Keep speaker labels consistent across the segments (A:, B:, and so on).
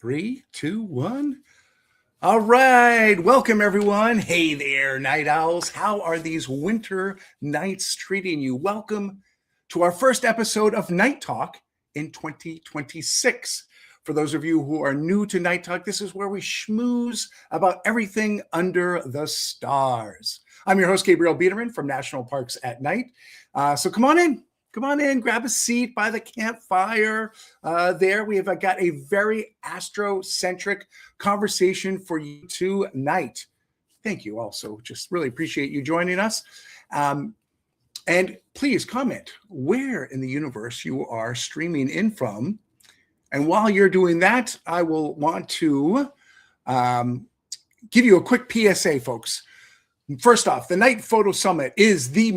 A: 3, 2, 1. All right. Welcome, everyone. Hey there, night owls. How are these winter nights treating you? Welcome to our first episode of Night Talk in 2026. For those of you who are new to Night Talk, this is where we schmooze about everything under the stars. I'm your host, Gabriel Biederman from National Parks at Night. So come on in. Come on in, grab a seat by the campfire. There we have got a very astro-centric conversation for you tonight. Thank you also. Just really appreciate you joining us. And please comment where in the universe you are streaming in from. And while you're doing that, I will want to give you a quick PSA, folks. First off, the Night Photo Summit is the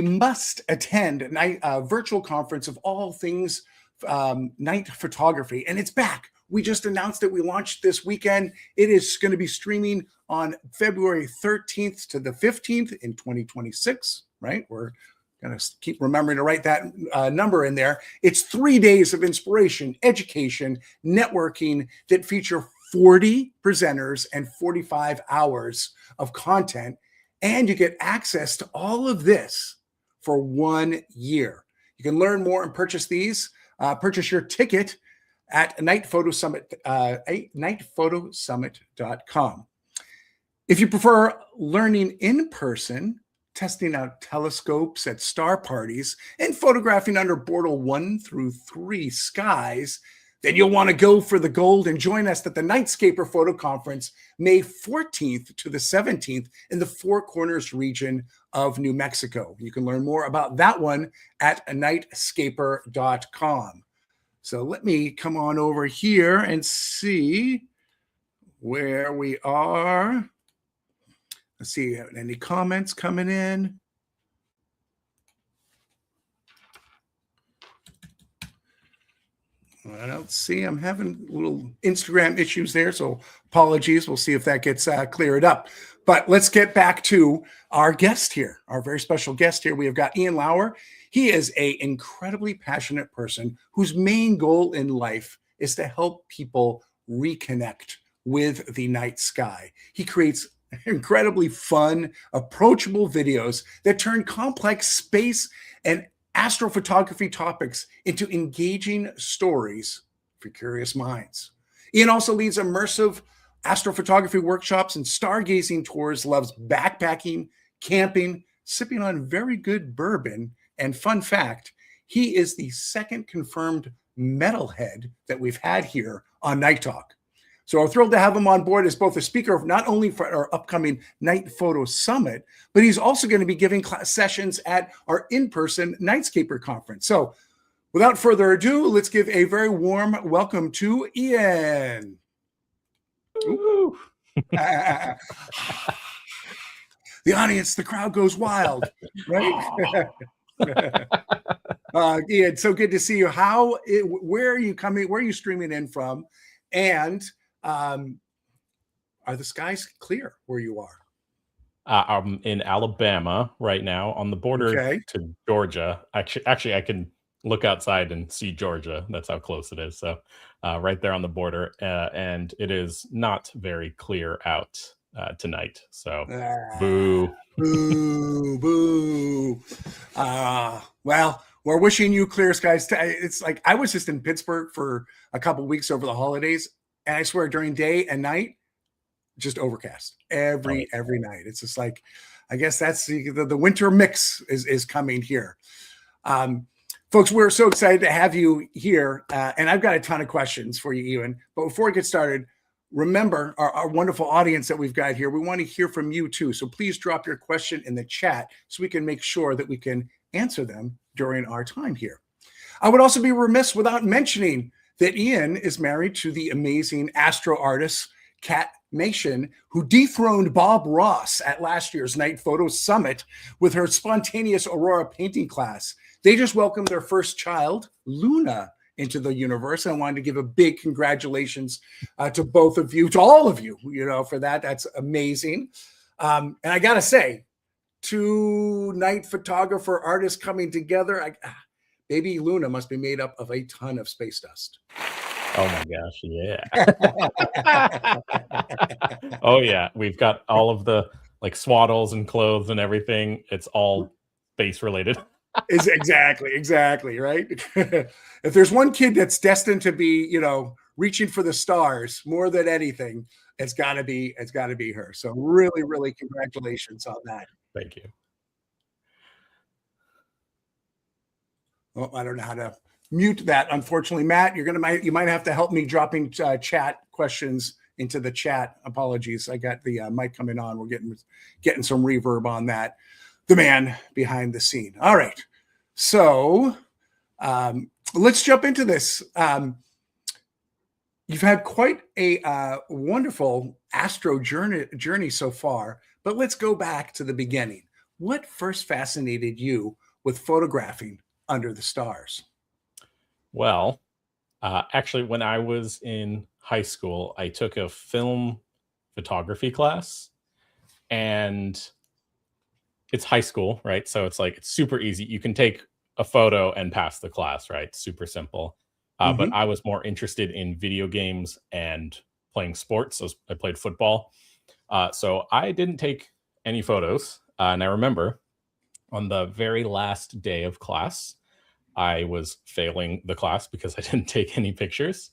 A: must-attend night virtual conference of all things night photography, and it's back. We just announced it. We launched this weekend. It is going to be streaming on February 13th to the 15th in 2026, right? We're going to keep remembering to write that number in there. It's 3 days of inspiration, education, networking that feature 40 presenters and 45 hours of content. And you get access to all of this for 1 year. You can learn more and purchase these. Purchase your ticket at Night Photo Summit, nightphotosummit.com. If you prefer learning in person, testing out telescopes at star parties, and photographing under bortle 1 through 3 skies, then you'll want to go for the gold and join us at the Nightscaper Photo Conference, May 14th to the 17th in the Four Corners region of New Mexico. You can learn more about that one at nightscaper.com. So let me come on over here and see where we are. Let's see, any comments coming in? I don't see. I'm having little Instagram issues there, so apologies. We'll see if that gets cleared up. But let's get back to our guest here, our very special guest here. We have got Ian Lauer. He is an incredibly passionate person whose main goal in life is to help people reconnect with the night sky. He creates incredibly fun, approachable videos that turn complex space and astrophotography topics into engaging stories for curious minds. Ian also leads immersive astrophotography workshops and stargazing tours, loves backpacking, camping, sipping on very good bourbon, and fun fact, he is the second confirmed metalhead that we've had here on Night Talk. So we're thrilled to have him on board as both a speaker, not only for our upcoming Night Photo Summit, but he's also going to be giving sessions at our in-person Nightscaper conference. So without further ado, let's give a very warm welcome to Ian. The audience, the crowd goes wild, right? Ian, so good to see you. Where are you coming? Where are you streaming in from? And are the skies clear where you are?
B: I'm in Alabama right now on the border to Georgia. Actually, I can look outside and see Georgia. That's how close it is. So right there on the border. And it is not very clear out tonight. So boo.
A: Boo, boo. Well, we're wishing you clear skies. It's like I was just in Pittsburgh for a couple of weeks over the holidays. And I swear during day and night, just overcast every night. It's just like, I guess that's the winter mix is coming here. Folks, we're so excited to have you here. And I've got a ton of questions for you, Ewan. But before we get started, remember our wonderful audience that we've got here. We want to hear from you too. So please drop your question in the chat so we can make sure that we can answer them during our time here. I would also be remiss without mentioning that Ian is married to the amazing astro artist, Kat Mason, who dethroned Bob Ross at last year's Night Photo Summit with her spontaneous Aurora painting class. They just welcomed their first child, Luna, into the universe. I wanted to give a big congratulations to both of you, to all of you, for that. That's amazing. And I got to say, two night photographer artists coming together, baby Luna must be made up of a ton of space dust.
B: Oh my gosh, yeah. Oh yeah, we've got all of the like swaddles and clothes and everything. It's all space related.
A: Is exactly right. If there's one kid that's destined to be, reaching for the stars more than anything, it's got to be her. So really, really congratulations on that.
B: Thank you.
A: Well, I don't know how to mute that. Unfortunately, Matt, you might have to help me dropping chat questions into the chat. Apologies, I got the mic coming on. We're getting some reverb on that. The man behind the scene. All right, so let's jump into this. You've had quite a wonderful astro journey so far, but let's go back to the beginning. What first fascinated you with photographing under the stars?
B: Well, actually, when I was in high school, I took a film photography class, and it's high school, right? So it's like it's super easy. You can take a photo and pass the class, right? Super simple. But I was more interested in video games and playing sports. So I played football. So I didn't take any photos. And I remember on the very last day of class, I was failing the class because I didn't take any pictures.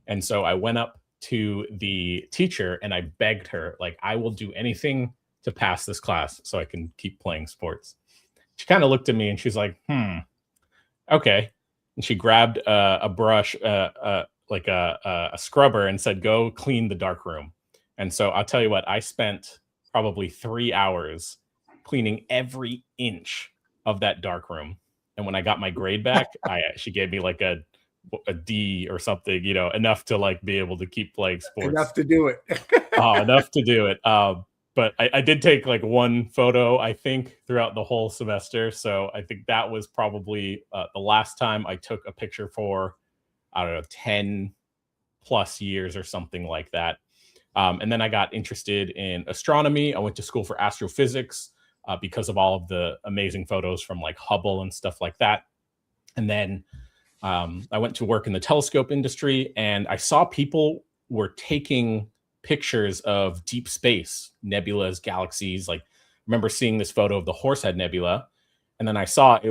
B: And so I went up to the teacher and I begged her, like, I will do anything to pass this class so I can keep playing sports. She kind of looked at me and she's like, okay. And she grabbed a brush, like a scrubber, and said, go clean the dark room. And so I'll tell you what, I spent probably 3 hours cleaning every inch of that dark room. And when I got my grade back, she gave me like a D or something, enough to like be able to keep playing sports.
A: Enough to do it.
B: Enough to do it. But I did take like one photo, I think, throughout the whole semester. So I think that was probably the last time I took a picture for, I don't know, 10 plus years or something like that. And then I got interested in astronomy. I went to school for astrophysics because of all of the amazing photos from like Hubble and stuff like that. And then I went to work in the telescope industry, and I saw people were taking pictures of deep space, nebulas, galaxies. Like, I remember seeing this photo of the Horsehead Nebula, and then I saw it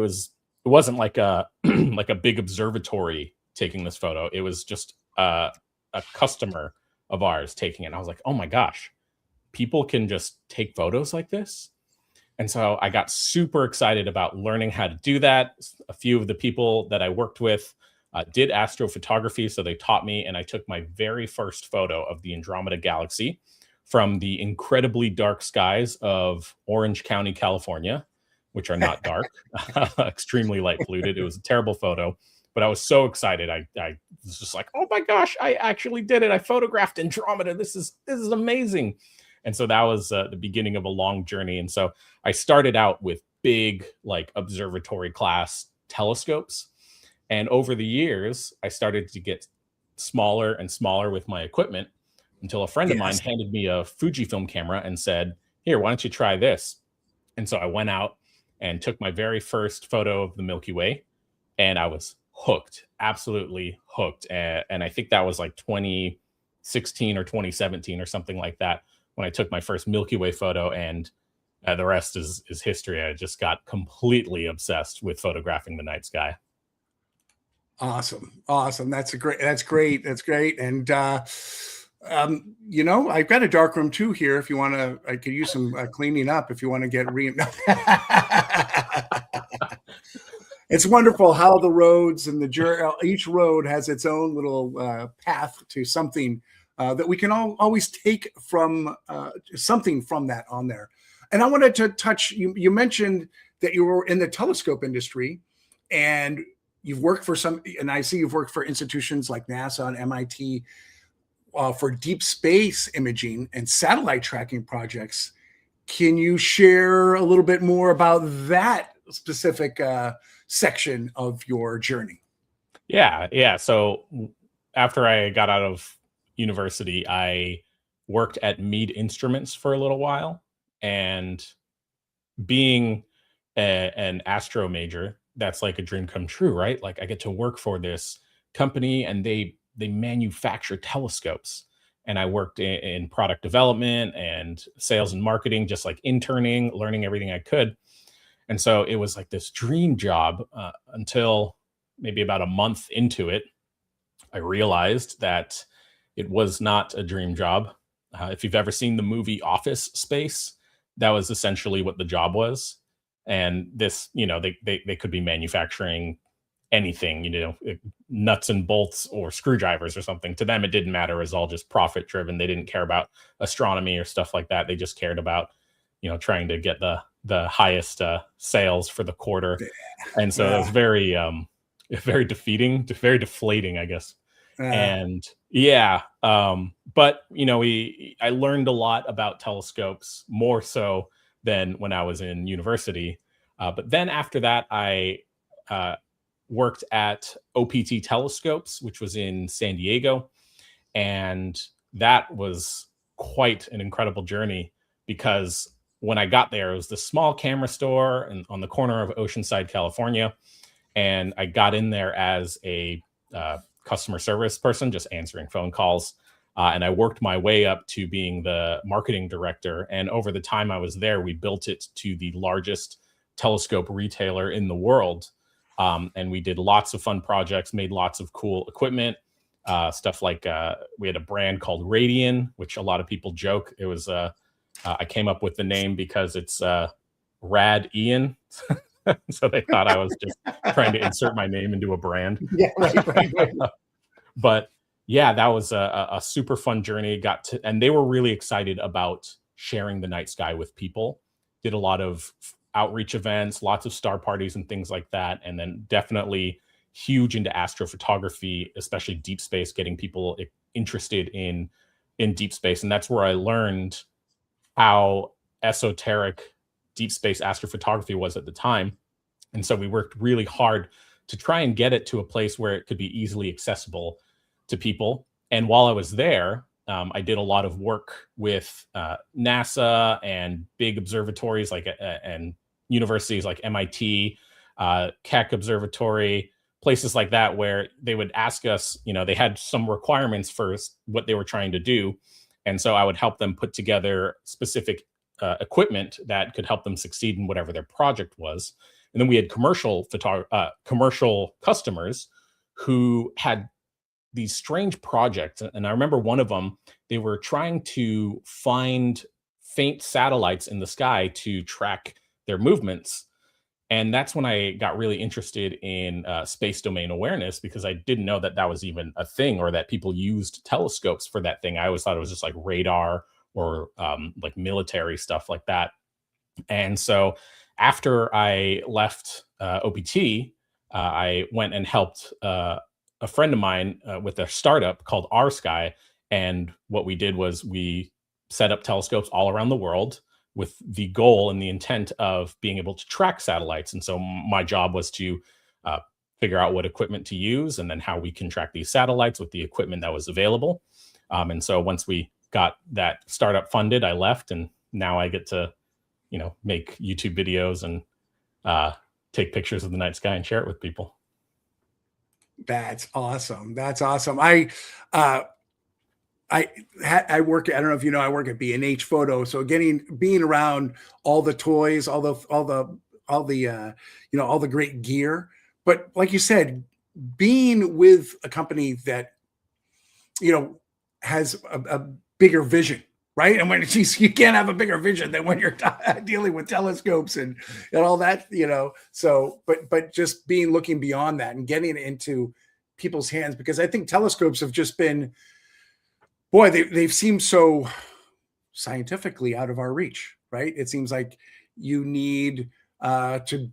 B: wasn't like a like a big observatory taking this photo. It was just a customer of ours taking it. And I was like, oh my gosh, people can just take photos like this. And so I got super excited about learning how to do that. A few of the people that I worked with did astrophotography, so they taught me, and I took my very first photo of the Andromeda Galaxy from the incredibly dark skies of Orange County, California, which are not dark, extremely light polluted. It was a terrible photo, but I was so excited. I was just like, oh my gosh, I actually did it. I photographed Andromeda. This is amazing. And so that was the beginning of a long journey. And so I started out with big, like, observatory class telescopes. And over the years, I started to get smaller and smaller with my equipment until a friend of mine handed me a Fujifilm camera and said, here, why don't you try this? And so I went out and took my very first photo of the Milky Way, and I was hooked, absolutely hooked. And I think that was like 2016 or 2017 or something like that when I took my first Milky Way photo, and the rest is history. I just got completely obsessed with photographing the night sky.
A: Awesome. That's great. And I've got a dark room too here. If you want to, I could use some cleaning up. If you want to get It's wonderful how the roads and each road has its own little path to something that we can always take from something from that on there. And I wanted to touch. You mentioned that you were in the telescope industry, and you've worked for and I see you've worked for institutions like NASA and MIT for deep space imaging and satellite tracking projects. Can you share a little bit more about that specific section of your journey?
B: Yeah. So after I got out of university, I worked at Meade Instruments for a little while, and being an astro major, that's like a dream come true, right? Like, I get to work for this company, and they they manufacture telescopes. And I worked in product development and sales and marketing, just like interning, learning everything I could. And so it was like this dream job until maybe about a month into it, I realized that it was not a dream job. If you've ever seen the movie Office Space, that was essentially what the job was. And this, they could be manufacturing anything, nuts and bolts or screwdrivers or something. To them, it didn't matter. It was all just profit driven. They didn't care about astronomy or stuff like that. They just cared about, trying to get the highest sales for the quarter. And so it was very, very defeating, very deflating, I guess. And but I learned a lot about telescopes, more so than when I was in university. But then after that, I worked at OPT Telescopes, which was in San Diego. And that was quite an incredible journey, because when I got there, it was this small camera store on the corner of Oceanside, California. And I got in there as a customer service person, just answering phone calls. And I worked my way up to being the marketing director. And over the time I was there, we built it to the largest telescope retailer in the world. And we did lots of fun projects, made lots of cool equipment, stuff like we had a brand called Radian, which a lot of people joke. It was, I came up with the name because it's Rad Ian. So they thought I was just trying to insert my name into a brand.
A: Yeah, right.
B: But yeah, that was a super fun journey. And they were really excited about sharing the night sky with people. Did a lot of outreach events, lots of star parties and things like that. And then definitely huge into astrophotography, especially deep space, getting people interested in deep space. And that's where I learned how esoteric deep space astrophotography was at the time. And so we worked really hard to try and get it to a place where it could be easily accessible to people. And while I was there, I did a lot of work with NASA and big observatories and universities like MIT, Keck Observatory, places like that, where they would ask us, they had some requirements for what they were trying to do. And so I would help them put together specific equipment that could help them succeed in whatever their project was. And then we had commercial customers who had these strange projects. And I remember one of them, they were trying to find faint satellites in the sky to track their movements. And that's when I got really interested in space domain awareness, because I didn't know that was even a thing, or that people used telescopes for that thing. I always thought it was just like radar or like military stuff like that. And so after I left OPT, I went and helped a friend of mine with a startup called R Sky. And what we did was we set up telescopes all around the world with the goal and the intent of being able to track satellites. And so my job was to figure out what equipment to use, and then how we can track these satellites with the equipment that was available. And so once we got that startup funded, I left, and now I get to, make YouTube videos and take pictures of the night sky and share it with people.
A: That's awesome. That's awesome. I work, I don't know if I work at B&H Photo. So being around all the toys, all the great gear. But like you said, being with a company that, has a bigger vision, right? And when you can't have a bigger vision than when you're dealing with telescopes and all that, so, but just looking beyond that and getting it into people's hands, because I think telescopes have just been, boy, they've seemed so scientifically out of our reach, right? It seems like you need to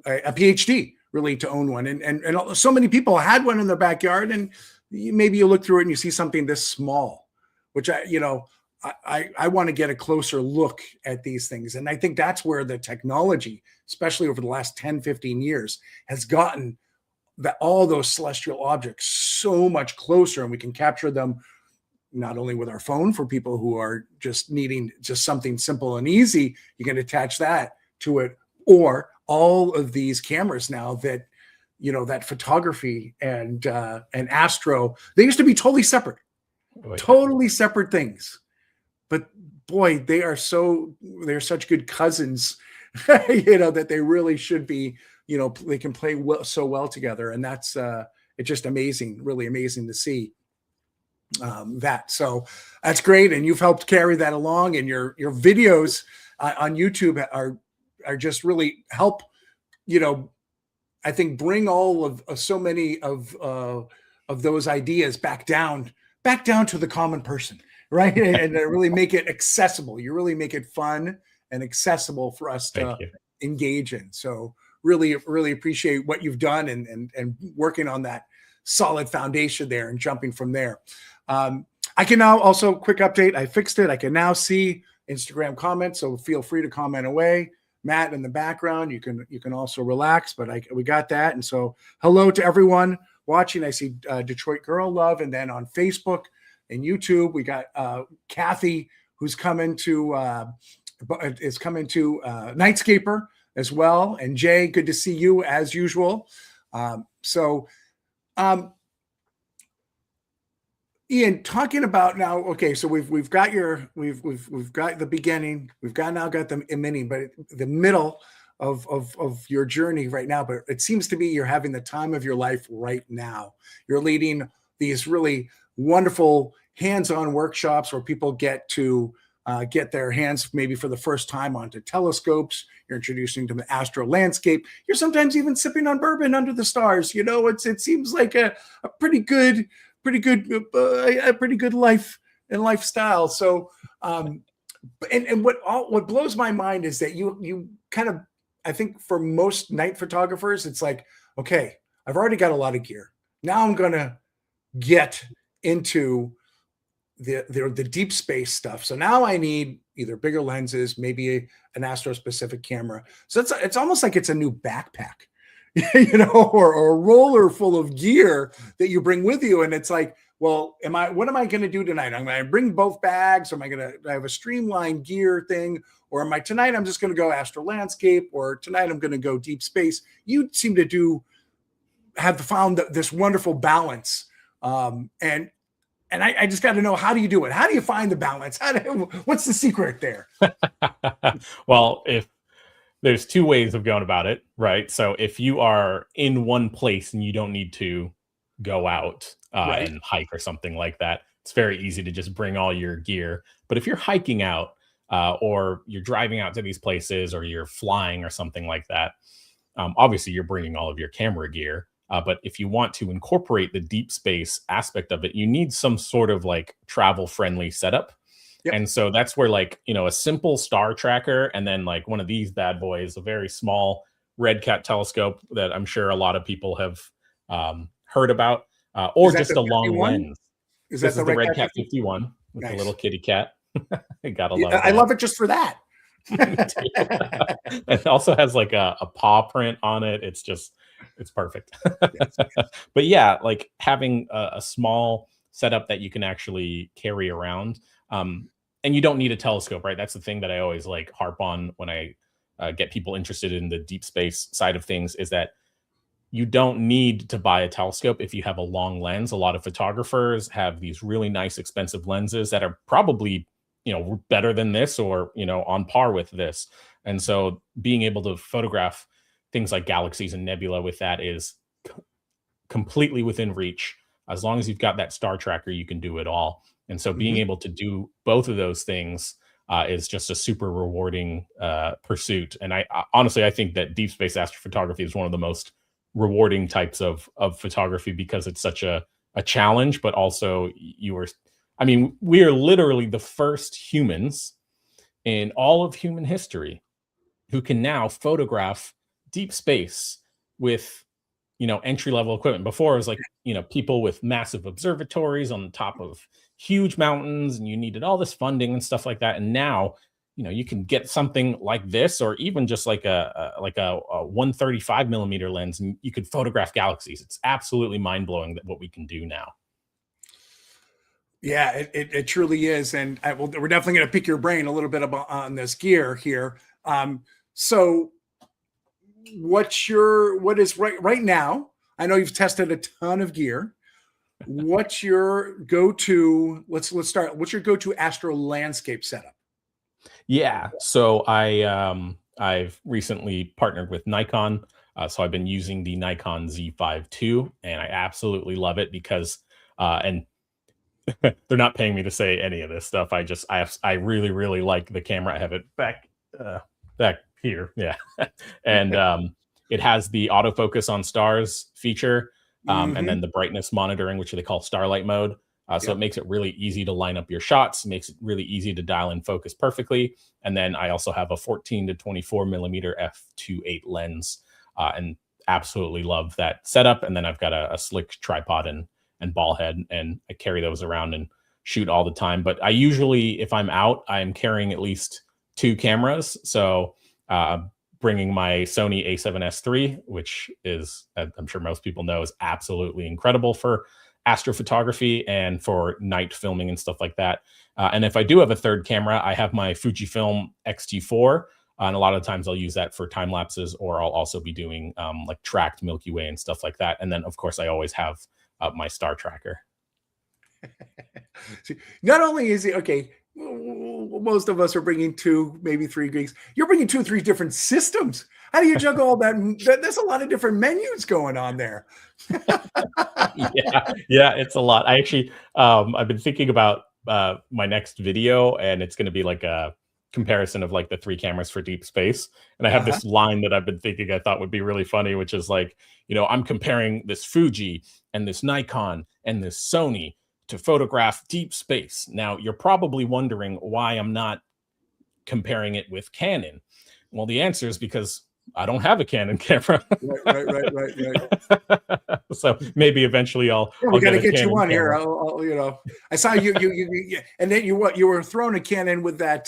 A: a PhD really to own one. And so many people had one in their backyard, and maybe you look through it and you see something this small, which I want to get a closer look at these things. And I think that's where the technology, especially over the last 10, 15 years, has gotten all those celestial objects so much closer, and we can capture them not only with our phone for people who are just needing just something simple and easy. You can attach that to it, or all of these cameras now that, you know, that photography and astro, they used to be totally separate, totally separate things. But boy, they're such good cousins, you know, that they really should be, you know, they can play so well together. And that's, it's just amazing, really amazing to see that. So that's great. And you've helped carry that along, and your videos on YouTube are just really help, you know, I think bring all of so many of those ideas back down to the common person, right? And really make it accessible. You really make it fun and accessible for us to engage in. So really, really appreciate what you've done and working on that solid foundation there and jumping from there. I can now also, quick update, I fixed it. I can now see Instagram comments, so feel free to comment away. Matt in the background, you can also relax, but we got that. And so hello to everyone watching. I see Detroit Girl Love, and then on Facebook and YouTube we got Kathy, who's coming to Nightscaper as well, and Jay, good to see you as usual. Ian, talking about now, okay, so we've got the beginning, we've now got the mini, but the middle of your journey right now. But it seems to be you're having the time of your life right now. You're leading these really wonderful hands-on workshops where people get to get their hands maybe for the first time onto telescopes. You're introducing them to the astro landscape. You're sometimes even sipping on bourbon under the stars. You know, it seems like a pretty good life and lifestyle. So, and what blows my mind is that you kind of, I think for most night photographers, it's like, okay, I've already got a lot of gear. Now I'm going to get into the deep space stuff. So now I need either bigger lenses, maybe an astro specific camera. So it's almost like it's a new backpack. You know, or a roller full of gear that you bring with you. And it's like, well, what am I going to do tonight? I'm going to bring both bags. Or am I going to have a streamlined gear thing? Or tonight I'm just going to go astro landscape, or tonight I'm going to go deep space. You seem to have found this wonderful balance. And I just got to know, how do you do it? How do you find the balance? What's the secret there?
B: Well, there's two ways of going about it, right? So if you are in one place and you don't need to go out and hike or something like that, it's very easy to just bring all your gear. But if you're hiking out or you're driving out to these places, or you're flying or something like that, obviously you're bringing all of your camera gear. But if you want to incorporate the deep space aspect of it, you need some sort of like travel friendly setup. Yep. And so that's where, like, you know, a simple star tracker, and then like one of these bad boys, a very small red cat telescope that I'm sure a lot of people have heard about, or just a long lens. This is the red cat 51 with the little kitty cat. I gotta love it.
A: I love it just for that.
B: It also has like a paw print on it. It's perfect. Yes. But yeah, like having a small setup that you can actually carry around. And you don't need a telescope, right? That's the thing that I always like harp on when I get people interested in the deep space side of things, is that you don't need to buy a telescope if you have a long lens. A lot of photographers have these really nice, expensive lenses that are probably, you know, better than this, or, you know, on par with this. And so being able to photograph things like galaxies and nebula with that is completely within reach. As long as you've got that star tracker, you can do it all. And so being able to do both of those things is just a super rewarding pursuit. And I honestly, I think that deep space astrophotography is one of the most rewarding types of photography, because it's such a challenge, but also we are literally the first humans in all of human history who can now photograph deep space with, you know, entry-level equipment. Before it was like, you know, people with massive observatories on the top of huge mountains, and you needed all this funding and stuff like that. And now, you know, you can get something like this, or even just like a 135 millimeter lens, and you could photograph galaxies. It's absolutely mind-blowing that what we can do now.
A: Yeah, it truly is. And we're definitely going to pick your brain a little bit about on this gear here. So what is right now? I know you've tested a ton of gear. What's your go-to? Let's start. What's your go-to astro landscape setup?
B: Yeah. So I've recently partnered with Nikon. So I've been using the Nikon Z5 II, and I absolutely love it because and they're not paying me to say any of this stuff. I really really like the camera. I have it uh, back here. Yeah. And it has the autofocus on stars feature, and then the brightness monitoring, which they call starlight mode. So it makes it really easy to line up your shots, makes it really easy to dial in focus perfectly. And then I also have a 14 to 24 millimeter f2.8 lens, and absolutely love that setup. And then I've got a slick tripod and ball head, and I carry those around and shoot all the time. But I usually, if I'm out, I'm carrying at least 2 cameras. So bringing my Sony a7S III, which is, I'm sure most people know, is absolutely incredible for astrophotography and for night filming and stuff like that. And if I do have a third camera, I have my Fujifilm X-T4, and a lot of times I'll use that for time lapses, or I'll also be doing like tracked Milky Way and stuff like that. And then, of course, I always have my star tracker.
A: See, not only is it okay, most of us are bringing 2, maybe 3 gigs. You're bringing 2 or 3 different systems. How do you juggle all that? There's a lot of different menus going on there.
B: Yeah, it's a lot. I actually, I've been thinking about my next video, and it's going to be like a comparison of like the 3 cameras for deep space. And I have this line that I've been thinking I thought would be really funny, which is like, I'm comparing this Fuji and this Nikon and this Sony to photograph deep space. Now, you're probably wondering why I'm not comparing it with Canon. Well, the answer is because I don't have a Canon camera.
A: Right.
B: So maybe eventually I'll
A: got to get you one here. I saw you, and then you were throwing a Canon with that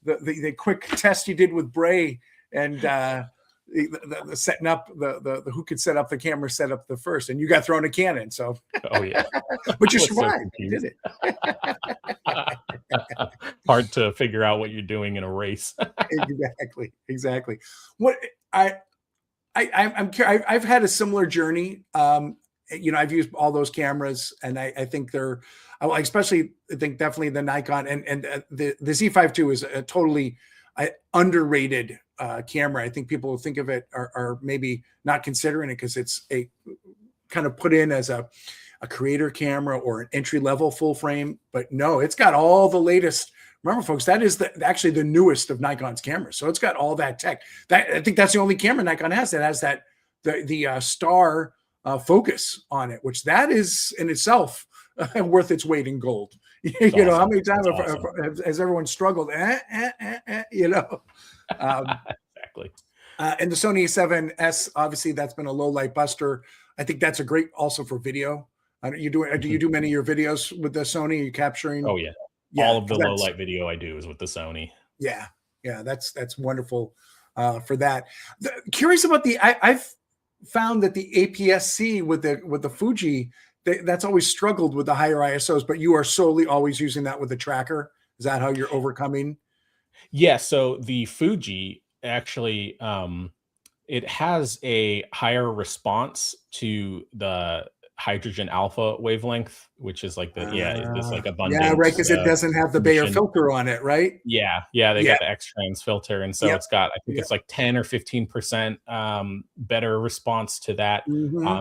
A: the quick test you did with Bray, and the setting up the who could set up the camera, set up the first, and you got thrown a Canon. So but you survived. You did it.
B: Hard to figure out what you're doing in a race.
A: Exactly. What I've had a similar journey. I've used all those cameras, and I think they're, especially I think definitely the Nikon and the Z5 II is a totally underrated camera. I think people think of it are maybe not considering it because it's a kind of put in as a creator camera or an entry level full frame, but no, it's got all the latest. Remember, folks, that is actually the newest of Nikon's cameras. So it's got all that tech. I think that's the only camera Nikon has that has that the star focus on it, which that is in itself worth its weight in gold. Awesome. How many times has everyone struggled? Exactly. And the Sony A7S, obviously, that's been a low light buster. I think that's a great also for video. Do you do many of your videos with the Sony? Are you capturing?
B: Oh yeah. All of the low light video I do is with the Sony.
A: Yeah, that's wonderful for that. Curious about I've found that the APS-C with the Fuji, that's always struggled with the higher ISOs, but you are solely always using that with the tracker. Is that how you're overcoming?
B: Yeah. So the Fuji actually, it has a higher response to the hydrogen alpha wavelength, which is like this like abundance.
A: Yeah, right, because it doesn't have the Bayer filter on it, right?
B: Yeah, they got the X-trans filter, and so it's got, I think it's like 10 or 15% better response to that.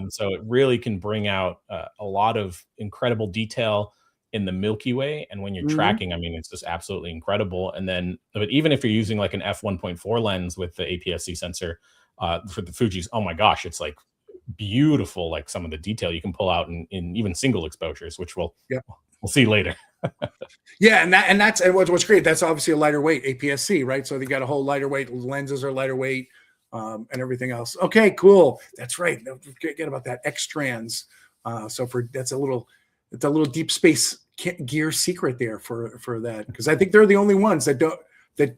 B: So it really can bring out a lot of incredible detail in the Milky Way, and when you're tracking, I mean, it's just absolutely incredible. And then, but even if you're using like an f1.4 lens with the APS-C sensor for the Fuji's, oh my gosh, it's like beautiful, like some of the detail you can pull out in even single exposures, which we'll see later.
A: And that's what's great. That's obviously a lighter weight APS-C, right? So they got a whole lighter weight, lenses are lighter weight, and everything else. Okay, cool. That's right. Don't forget about that X-trans. So that's a little deep space gear secret there for that, because I think they're the only ones that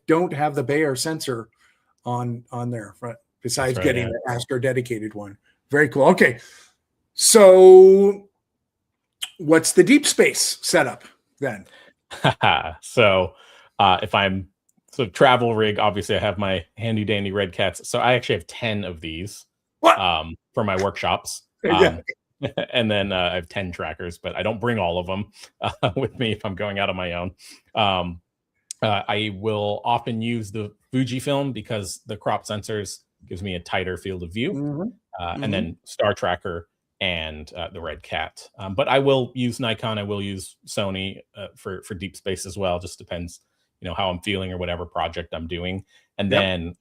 A: don't have the Bayer sensor on their front, besides getting the Astro dedicated one. Very cool. Okay, so what's the deep space setup then?
B: So if I'm travel rig, obviously I have my handy dandy Red Cats. So I actually have 10 of these.
A: What?
B: for my workshops.
A: Yeah.
B: And then I have 10 trackers, but I don't bring all of them with me if I'm going out on my own. I will often use the Fujifilm because the crop sensors gives me a tighter field of view, and then Star Tracker and the Red Cat. But I will use Nikon. I will use Sony for deep space as well. Just depends, how I'm feeling or whatever project I'm doing. And then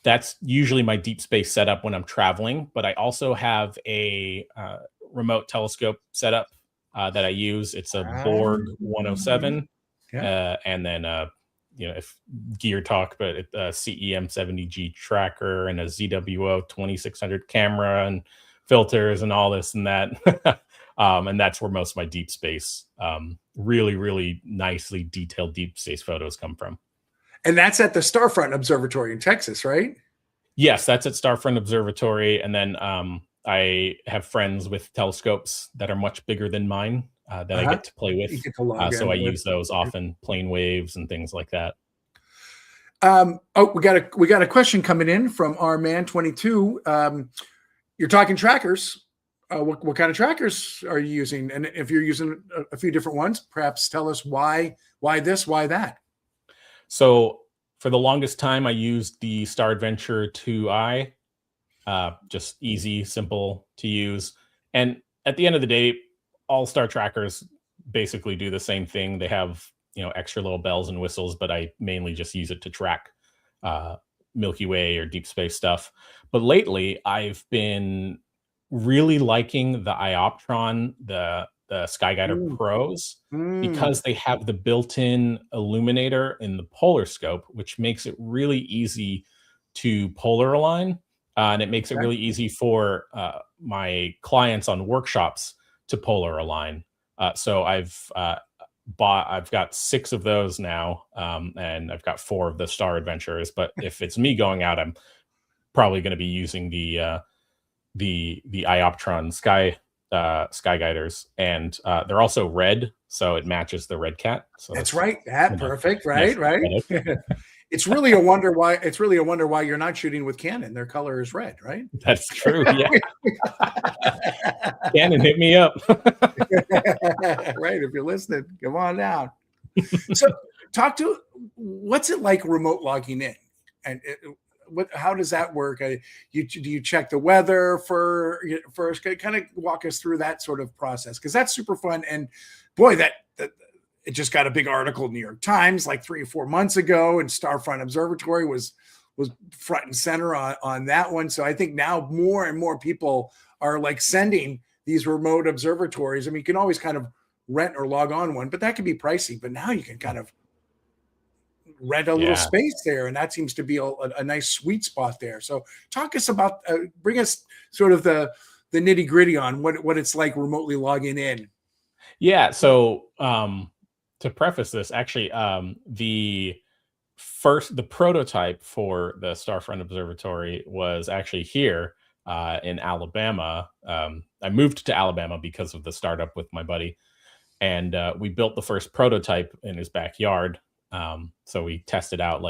B: that's usually my deep space setup when I'm traveling. But I also have a remote telescope setup that I use. It's a Borg 107. And then if gear talk, but a CEM 70G tracker and a ZWO 2600 camera and filters and all this and that. And that's where most of my deep space, really, really nicely detailed deep space photos come from.
A: And that's at the Starfront Observatory in Texas, right?
B: Yes, that's at Starfront Observatory. And then I have friends with telescopes that are much bigger than mine that I get to play with. So I use those often, plane waves and things like that.
A: We got a question coming in from our man 22. You're talking trackers. What kind of trackers are you using? And if you're using a few different ones, perhaps tell us why this, why that.
B: So for the longest time, I used the Star Adventure 2i, just easy, simple to use. And at the end of the day, all Star trackers basically do the same thing. They have, extra little bells and whistles, but I mainly just use it to track Milky Way or deep space stuff. But lately, I've been really liking the Ioptron, the Skyguider Pros, because they have the built-in illuminator in the polar scope, which makes it really easy to polar align. And it makes it really easy for my clients on workshops to polar align. So I've got 6 of those now, and I've got 4 of the Star Adventures. But if it's me going out, I'm probably going to be using the Ioptron Skyguiders, and they're also red, so it matches the Red Cat. So
A: that's right. Perfect. Right. It's really a wonder why you're not shooting with Canon. Their color is red, right?
B: That's true. Yeah. Canon, hit me up.
A: Right. If you're listening, come on down. So what's it like remote logging in? And how does that work? Do you check the weather first? Kind of walk us through that sort of process, because that's super fun. And boy, that it just got a big article in New York Times like 3 or 4 months ago, and Starfront Observatory was front and center on that one. So I think now more and more people are like sending these remote observatories. I mean, you can always kind of rent or log on one, but that can be pricey. But now you can kind of rent a little space there, and that seems to be a nice sweet spot there. So talk us about, bring us sort of the nitty gritty on what it's like remotely logging in.
B: Yeah. So to preface this, actually, the prototype for the Starfront Observatory was actually here in Alabama. I moved to Alabama because of the startup with my buddy, and we built the first prototype in his backyard. So we tested out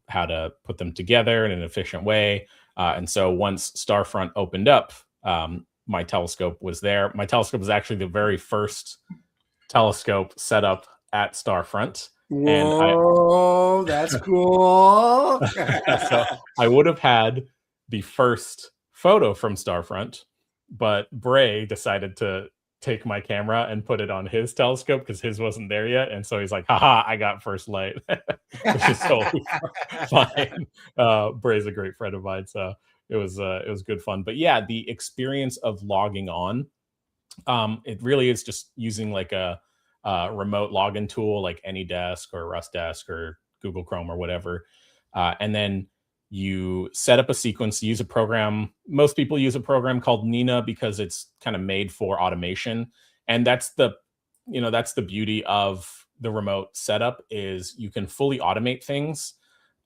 B: how to put them together in an efficient way. And so once Starfront opened up, my telescope was there. My telescope was actually the very first telescope set up at Starfront.
A: Whoa, that's cool.
B: So I would have had the first photo from Starfront, but Bray decided to take my camera and put it on his telescope because his wasn't there yet. And so he's like, haha, I got first light, which is totally fine. Bray's a great friend of mine. So it was good fun. But yeah, the experience of logging on, it really is just using like a remote login tool like AnyDesk or RustDesk or Google Chrome or whatever. And then you set up a sequence, use a program. Most people use a program called Nina because it's kind of made for automation. And that's the beauty of the remote setup is you can fully automate things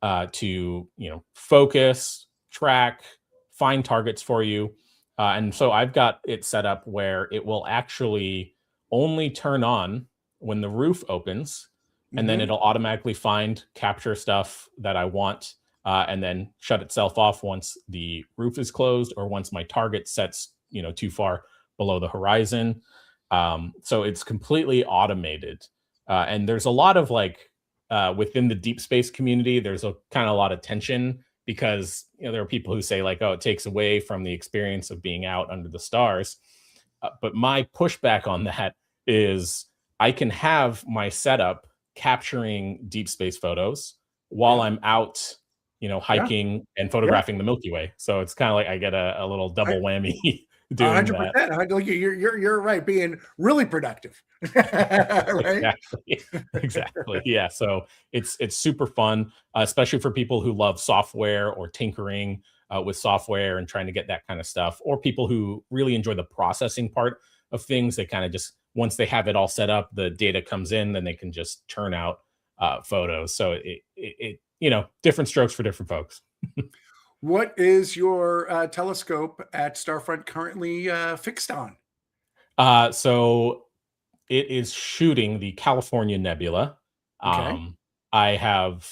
B: to, focus, track, find targets for you. And so I've got it set up where it will actually only turn on when the roof opens, and then it'll automatically capture stuff that I want. and then shut itself off once the roof is closed or once my target sets, too far below the horizon. So it's completely automated. And there's a lot of like within the deep space community, there's a kind of a lot of tension because there are people who say like, oh, it takes away from the experience of being out under the stars. But my pushback on that is I can have my setup capturing deep space photos while I'm out, hiking and photographing the Milky Way. So it's kind of like I get a little double whammy doing 100%.
A: That. You're right, being really productive. Right?
B: Exactly. Yeah. So it's super fun, especially for people who love software or tinkering with software and trying to get that kind of stuff, or people who really enjoy the processing part of things. They kind of just, once they have it all set up, the data comes in, then they can just turn out photos. So it different strokes for different folks.
A: What is your telescope at Starfront currently fixed on?
B: So it is shooting the California Nebula.
A: Okay.
B: I have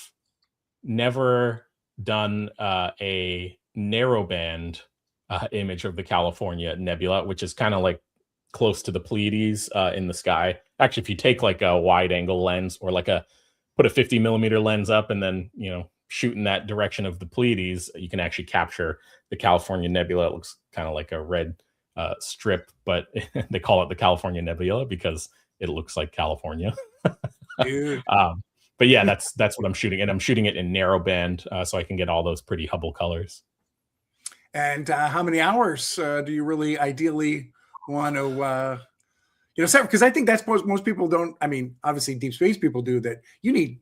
B: never done a narrowband image of the California Nebula, which is kind of like close to the Pleiades in the sky. Actually, if you take like a wide angle lens or like put a 50 millimeter lens up and then, shoot in that direction of the Pleiades, you can actually capture the California Nebula. It looks kind of like a red strip, but they call it the California Nebula because it looks like California.
A: Dude.
B: But yeah, that's what I'm shooting, and I'm shooting it in narrowband so I can get all those pretty Hubble colors.
A: And how many hours do you really ideally want to, set? Because I think that's most people don't. I mean, obviously, deep space people do that. You need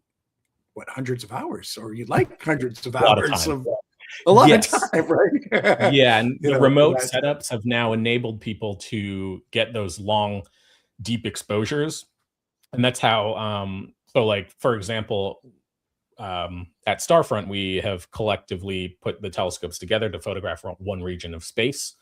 A: hundreds of hours, or you'd like hundreds of hours of a lot of time, right?
B: Yeah, and the remote setups have now enabled people to get those long, deep exposures, and that's how. So, like for example, at Starfront, we have collectively put the telescopes together to photograph one region of space.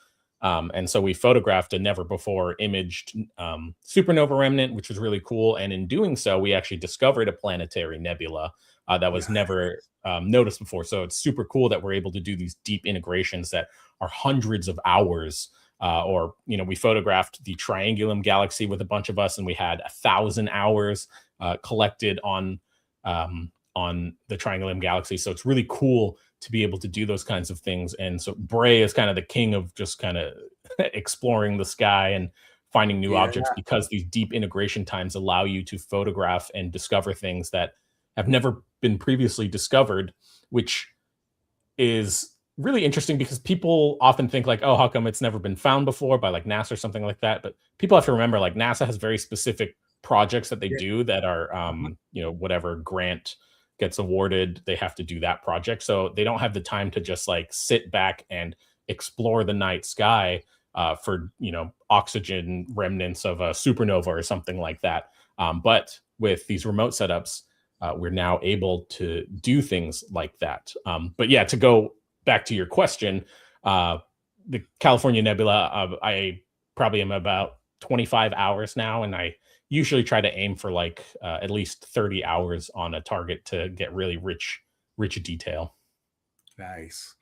B: And so we photographed a never before imaged supernova remnant, which was really cool. And in doing so, we actually discovered a planetary nebula that was never noticed before. So it's super cool that we're able to do these deep integrations that are hundreds of hours. We photographed the Triangulum galaxy with a bunch of us, and we had 1,000 hours collected on the Triangulum galaxy. So it's really cool to be able to do those kinds of things. And so Bray is kind of the king of just kind of exploring the sky and finding new objects, because these deep integration times allow you to photograph and discover things that have never been previously discovered, which is really interesting because people often think like, oh, how come it's never been found before by like NASA or something like that? But people have to remember, like, NASA has very specific projects that they do that are, whatever grant gets awarded, they have to do that project. So they don't have the time to just like sit back and explore the night sky for, oxygen remnants of a supernova or something like that. But with these remote setups, we're now able to do things like that. But yeah, to go back to your question, the California Nebula, I probably am about 25 hours now, and I usually try to aim for like at least 30 hours on a target to get really rich detail.
A: Nice.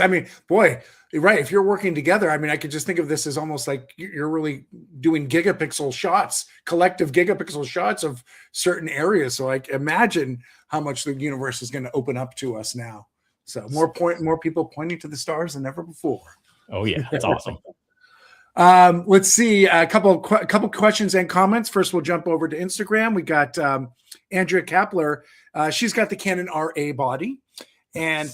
A: I mean, boy, right. If you're working together, I mean, I could just think of this as almost like you're really doing gigapixel shots, collective gigapixel shots of certain areas. So I imagine how much the universe is going to open up to us now. So more people pointing to the stars than ever before.
B: Oh yeah, that's awesome.
A: Let's see a couple questions and comments. First, we'll jump over to Instagram. We got Andrea Kapler. She's got the Canon RA body, and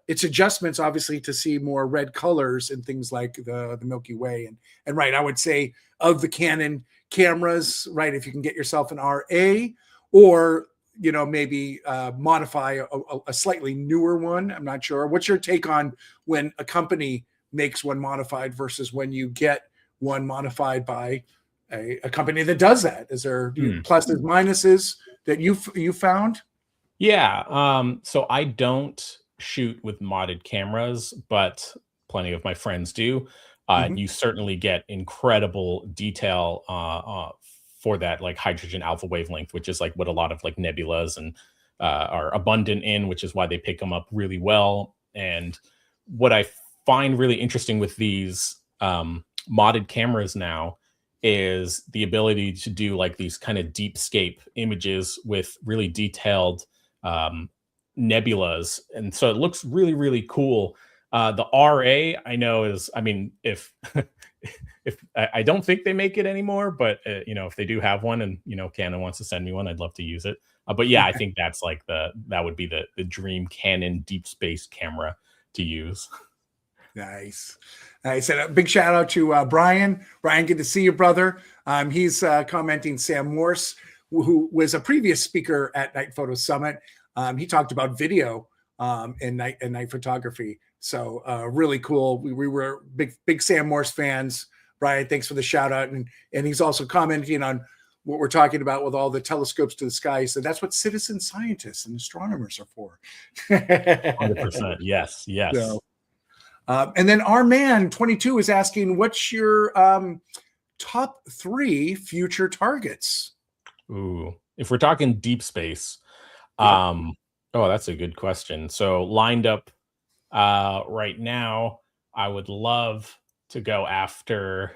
A: its adjustments obviously to see more red colors and things like the Milky Way. And right, I would say of the Canon cameras, right, if you can get yourself an RA, or maybe modify a slightly newer one. I'm not sure. What's your take on when a company makes one modified versus when you get one modified by a company that does that? Is there pluses, minuses that you found?
B: Yeah. So I don't shoot with modded cameras, but plenty of my friends do. You certainly get incredible detail for that like hydrogen alpha wavelength, which is like what a lot of like nebulas and are abundant in, which is why they pick them up really well. And what I find really interesting with these modded cameras now is the ability to do like these kind of deepscape images with really detailed nebulas. And so it looks really, really cool. The RA I know is, I mean, if if I don't think they make it anymore, but if they do have one and Canon wants to send me one, I'd love to use it. But yeah, I think that's like that would be the dream Canon deep space camera to use.
A: Nice. And a big shout out to Brian. Brian, good to see you, brother. He's commenting Sam Morse, who was a previous speaker at Night Photo Summit. He talked about video and night photography. So really cool. We were big Sam Morse fans. Brian, thanks for the shout out. And he's also commenting on what we're talking about with all the telescopes to the sky. So that's what citizen scientists and astronomers are for.
B: 100%. Yes.
A: So, and then our man 22 is asking, what's your top 3 future targets?
B: Ooh, if we're talking deep space, oh, that's a good question. So lined up right now, I would love to go after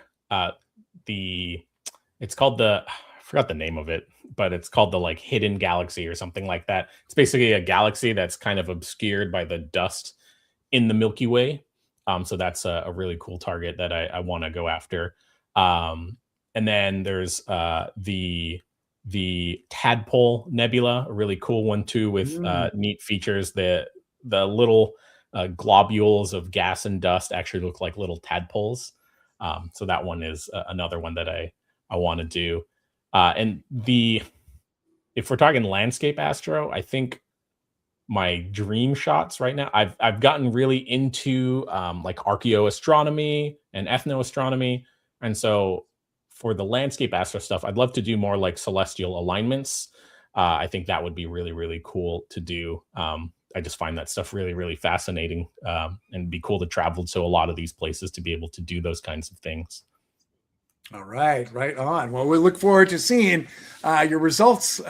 B: it's called I forgot the name of it, but it's called the like hidden galaxy or something like that. It's basically a galaxy that's kind of obscured by the dust in the Milky Way. So that's a really cool target that I want to go after. And then there's the Tadpole Nebula, a really cool one too, with neat features. The little globules of gas and dust actually look like little tadpoles. So that one is another one that I want to do. And if we're talking landscape astro, I think my dream shots right now, I've gotten really into like archaeoastronomy and ethnoastronomy. And so for the landscape astro stuff, I'd love to do more like celestial alignments. I think that would be really, really cool to do. I just find that stuff really, really fascinating, and it'd be cool to travel to a lot of these places to be able to do those kinds of things.
A: All right, right on. Well, we look forward to seeing your results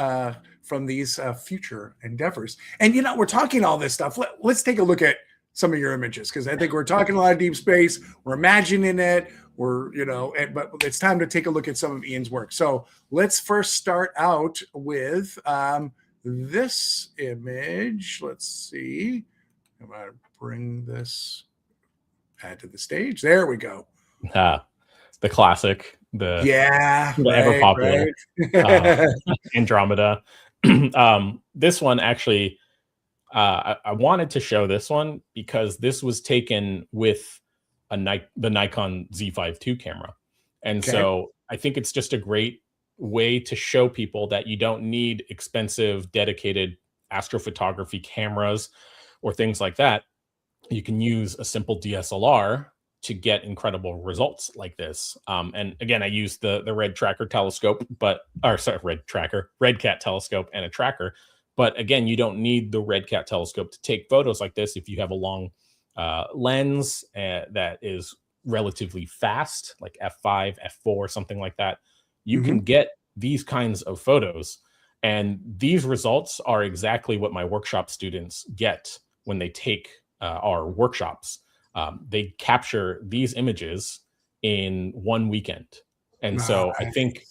A: from these future endeavors. And, we're talking all this stuff. Let's take a look at some of your images, because I think we're talking a lot of deep space. We're imagining it. But it's time to take a look at some of Ian's work. So let's first start out with this image. Let's see. I'm going to bring this, add to the stage. There we go.
B: The classic, the ever popular Andromeda. This one actually, I wanted to show this one because this was taken with the Nikon Z5 II camera. And so I think it's just a great way to show people that you don't need expensive, dedicated astrophotography cameras or things like that. You can use a simple DSLR to get incredible results like this. And again, I used the Red Cat telescope and a tracker. But again, you don't need the Red Cat telescope to take photos like this if you have a long lens that is relatively fast, like f5, f4, something like that. You can get these kinds of photos. And these results are exactly what my workshop students get when they take our workshops. They capture these images in one weekend. And so I think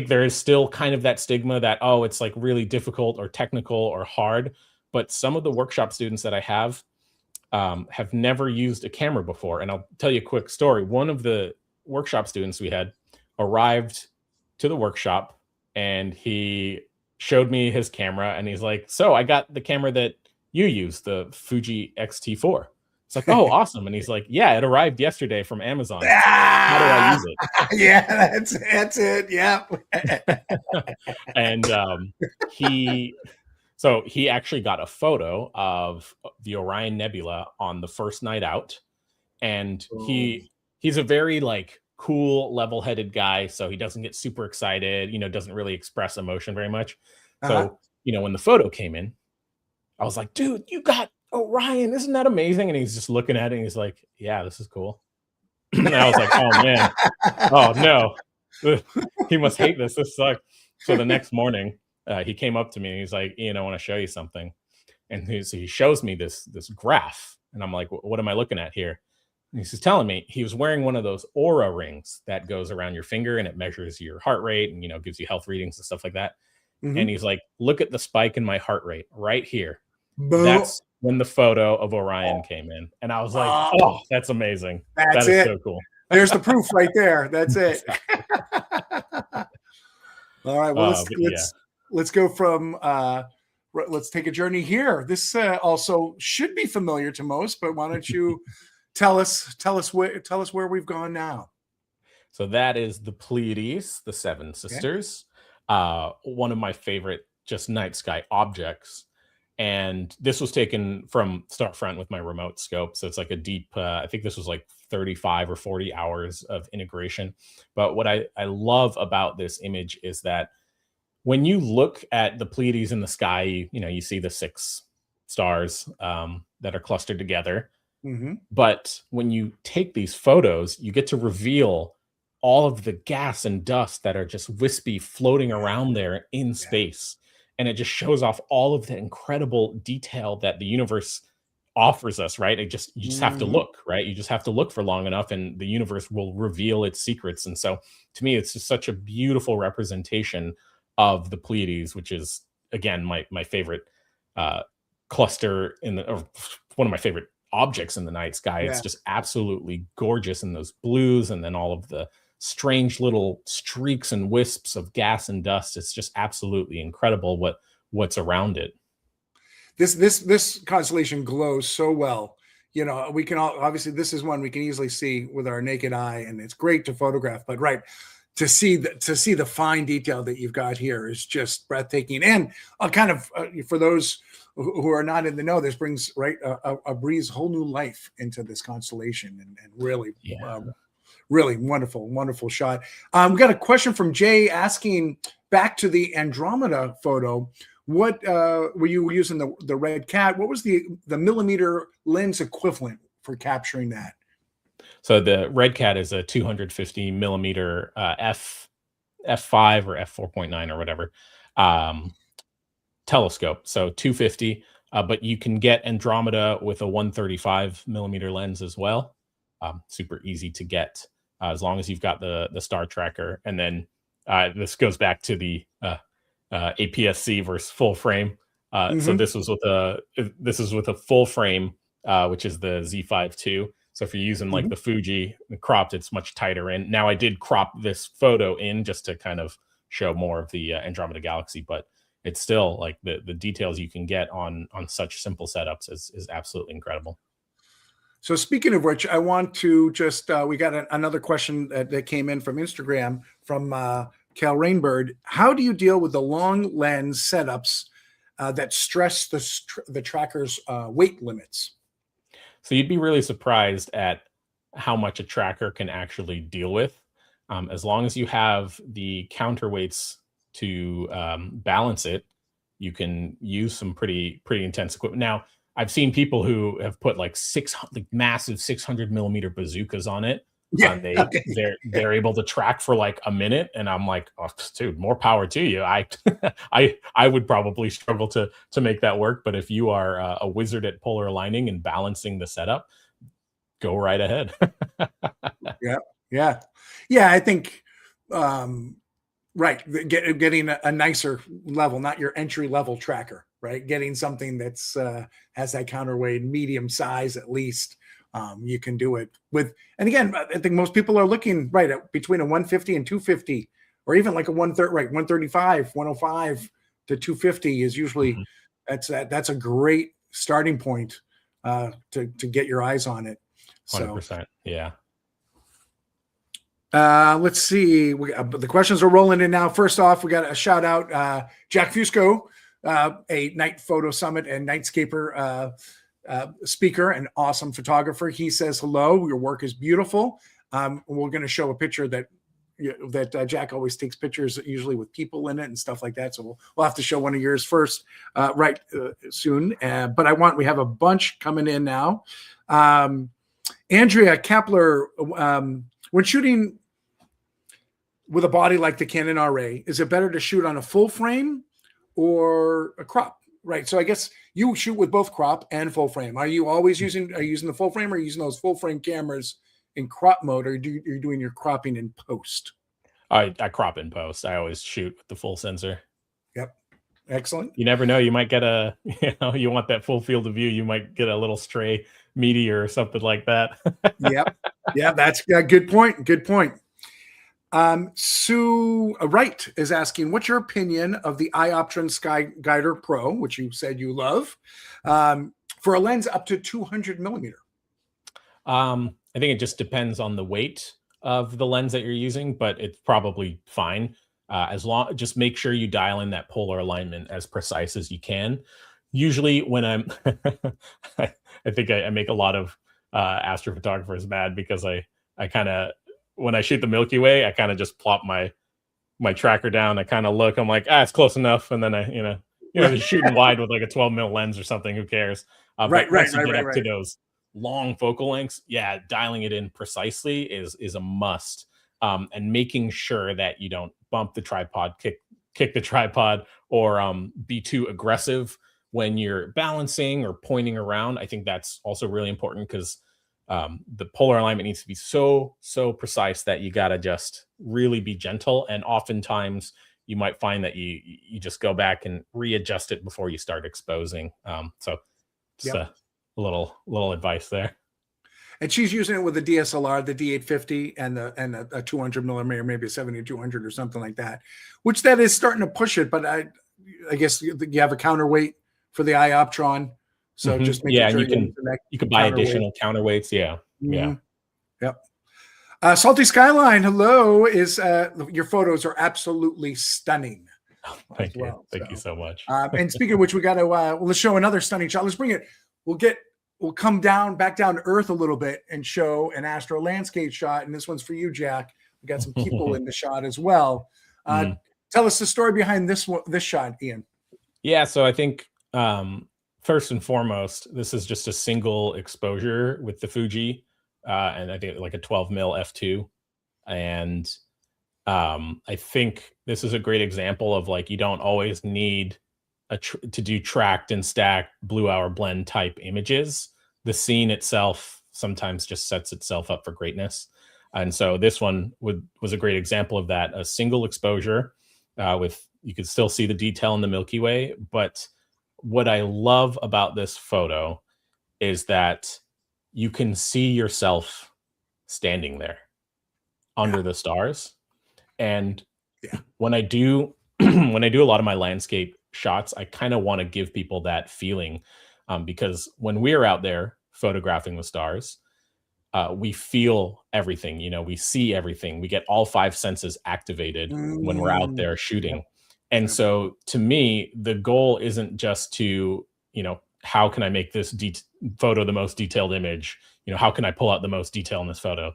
B: there is still kind of that stigma that, it's like really difficult or technical or hard. But some of the workshop students that I have never used a camera before. And I'll tell you a quick story. One of the workshop students we had arrived to the workshop and he showed me his camera and he's like, so I got the camera that you use, the Fuji X-T4. It's like, oh, awesome. And he's like, yeah, it arrived yesterday from Amazon. How do I use it?
A: Yeah, that's it. Yeah.
B: And he actually got a photo of the Orion Nebula on the first night out. And he's a very like cool, level-headed guy. So he doesn't get super excited, doesn't really express emotion very much. So, when the photo came in, I was like, dude, you got Orion, isn't that amazing? And he's just looking at it and he's like, yeah, this is cool. And I was like, oh man, oh no, he must hate this. This sucks. So the next morning he came up to me and he's like, Ian, I want to show you something. And he shows me this graph, and I'm like, what am I looking at here? And he's telling me he was wearing one of those aura rings that goes around your finger, and it measures your heart rate and, gives you health readings and stuff like that. And he's like, look at the spike in my heart rate right here. That's when the photo of Orion came in. And I was like, oh, that's amazing. That is so cool.
A: There's the proof right there. That's it. All right. Well, let's go from let's take a journey here. This also should be familiar to most, but why don't you tell us where we've gone now?
B: So that is the Pleiades, the Seven Sisters. One of my favorite just night sky objects. And this was taken from start front with my remote scope. So it's like a deep, I think this was like 35 or 40 hours of integration. But what I love about this image is that when you look at the Pleiades in the sky, you see the 6 stars that are clustered together. But when you take these photos, you get to reveal all of the gas and dust that are just wispy floating around there in space. And it just shows off all of the incredible detail that the universe offers us, right? You just have to look, right? You just have to look for long enough, and the universe will reveal its secrets. And so to me, it's just such a beautiful representation of the Pleiades, which is, again, my favorite cluster or one of my favorite objects in the night sky. It's just absolutely gorgeous in those blues, and then all of the strange little streaks and wisps of gas and dust. It's just absolutely incredible what's around it.
A: This constellation glows so well. We can obviously, this is one we can easily see with our naked eye, and it's great to photograph. But to see the fine detail that you've got here is just breathtaking. And kind of for those who are not in the know, this brings breathes whole new life into this constellation, and really. Really wonderful shot. We got a question from Jay asking, back to the Andromeda photo, what were you using the Red Cat? What was the millimeter lens equivalent for capturing that?
B: So the Red Cat is a 250 millimeter f5 or f4.9 or whatever telescope. So 250, but you can get Andromeda with a 135 millimeter lens as well. Super easy to get. As long as you've got the star tracker. And then this goes back to the APS-C versus full frame. So this is with a full frame, which is the Z5 II. So if you're using like the Fuji cropped, it's much tighter in. Now I did crop this photo in just to kind of show more of the Andromeda galaxy, but it's still like the details you can get on such simple setups is absolutely incredible.
A: So speaking of which, I want to just, we got another question that came in from Instagram from Cal Rainbird. How do you deal with the long lens setups that stress the tracker's weight limits?
B: So you'd be really surprised at how much a tracker can actually deal with. As long as you have the counterweights to balance it, you can use some pretty intense equipment. Now, I've seen people who have put like massive 600 millimeter bazookas on it. And they're able to track for like a minute, and I'm like, oh, dude, more power to you. I would probably struggle to make that work, but if you are a wizard at polar aligning and balancing the setup, go right ahead.
A: Yeah. I think getting a nicer level, not your entry level tracker. Right, getting something that's has that counterweight, medium size at least. You can do it with, and again, I think most people are looking at between a 150 and 250, or even like a 135, 105 to 250 is usually that's a great starting point to get your eyes on it.
B: 100%, yeah.
A: Let's see. The questions are rolling in now. First off, we got a shout out, Jack Fusco. A Night Photo Summit and Nightscaper speaker and awesome photographer. He says, hello, your work is beautiful. We're going to show a picture that Jack always takes pictures, usually with people in it and stuff like that. So we'll have to show one of yours first, soon. But we have a bunch coming in now. Andrea Kepler, when shooting with a body like the Canon RA, is it better to shoot on a full frame or a crop, right? So I guess you shoot with both crop and full frame. Are you using the full frame, or are you using those full frame cameras in crop mode, or you're doing your cropping in post?
B: I crop in post. I always shoot with the full sensor.
A: Yep. Excellent.
B: You never know. You might get you want that full field of view. You might get a little stray meteor or something like that.
A: Yep. Yeah, that's a good point. Good point. Sue Wright is asking, what's your opinion of the Ioptron Sky Guider Pro, which you said you love, for a lens up to 200 millimeter?
B: I think it just depends on the weight of the lens that you're using, but it's probably fine. Just make sure you dial in that polar alignment as precise as you can. Usually when I'm, I think I make a lot of astrophotographers mad because I kind of, when I shoot the Milky Way, I kind of just plop my tracker down. I kind of look, I'm like, it's close enough. And then I, just shooting wide with like a 12 mil lens or something, who cares? But once you get up to those long focal lengths, yeah, dialing it in precisely is a must. And making sure that you don't bump the tripod, kick the tripod, or be too aggressive when you're balancing or pointing around. I think that's also really important because the polar alignment needs to be so precise that you got to just really be gentle. And oftentimes you might find that you just go back and readjust it before you start exposing. So just a little advice there.
A: And she's using it with the DSLR, the D850, and a 200 millimeter, maybe a 70-200 or something like that, which that is starting to push it. But I guess you have a counterweight for the Ioptron, so just make sure
B: you can buy additional counterweights. Yeah,
A: yep. Salty Skyline, hello. Your photos are absolutely stunning.
B: Oh, thank you so much.
A: And speaking of which, we got to let's show another stunning shot. Let's bring it. We'll come back down to earth a little bit and show an astro landscape shot. And this one's for you, Jack. We got some people in the shot as well. Tell us the story behind this shot, Ian.
B: Yeah, so I think first and foremost, this is just a single exposure with the Fuji, and I think like a 12 mil f2. And I think this is a great example of like you don't always need to do tracked and stacked blue hour blend type images. The scene itself sometimes just sets itself up for greatness. And so this one was a great example of that. A single exposure with, you could still see the detail in the Milky Way. But what I love about this photo is that you can see yourself standing there under the stars. And when I do when I do a lot of my landscape shots, I kind of want to give people that feeling, because when we're out there photographing the stars, we feel everything, we see everything, we get all five senses activated when we're out there shooting. And so to me, the goal isn't just to, how can I make this photo the most detailed image? How can I pull out the most detail in this photo?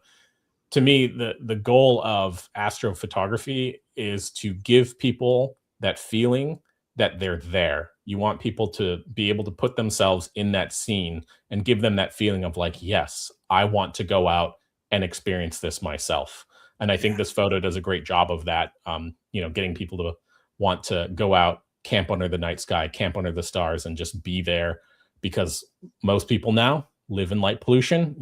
B: To me, the goal of astrophotography is to give people that feeling that they're there. You want people to be able to put themselves in that scene and give them that feeling of like, yes, I want to go out and experience this myself. And I think this photo does a great job of that, getting people to want to go out, camp under the night sky, camp under the stars, and just be there, because most people now live in light pollution.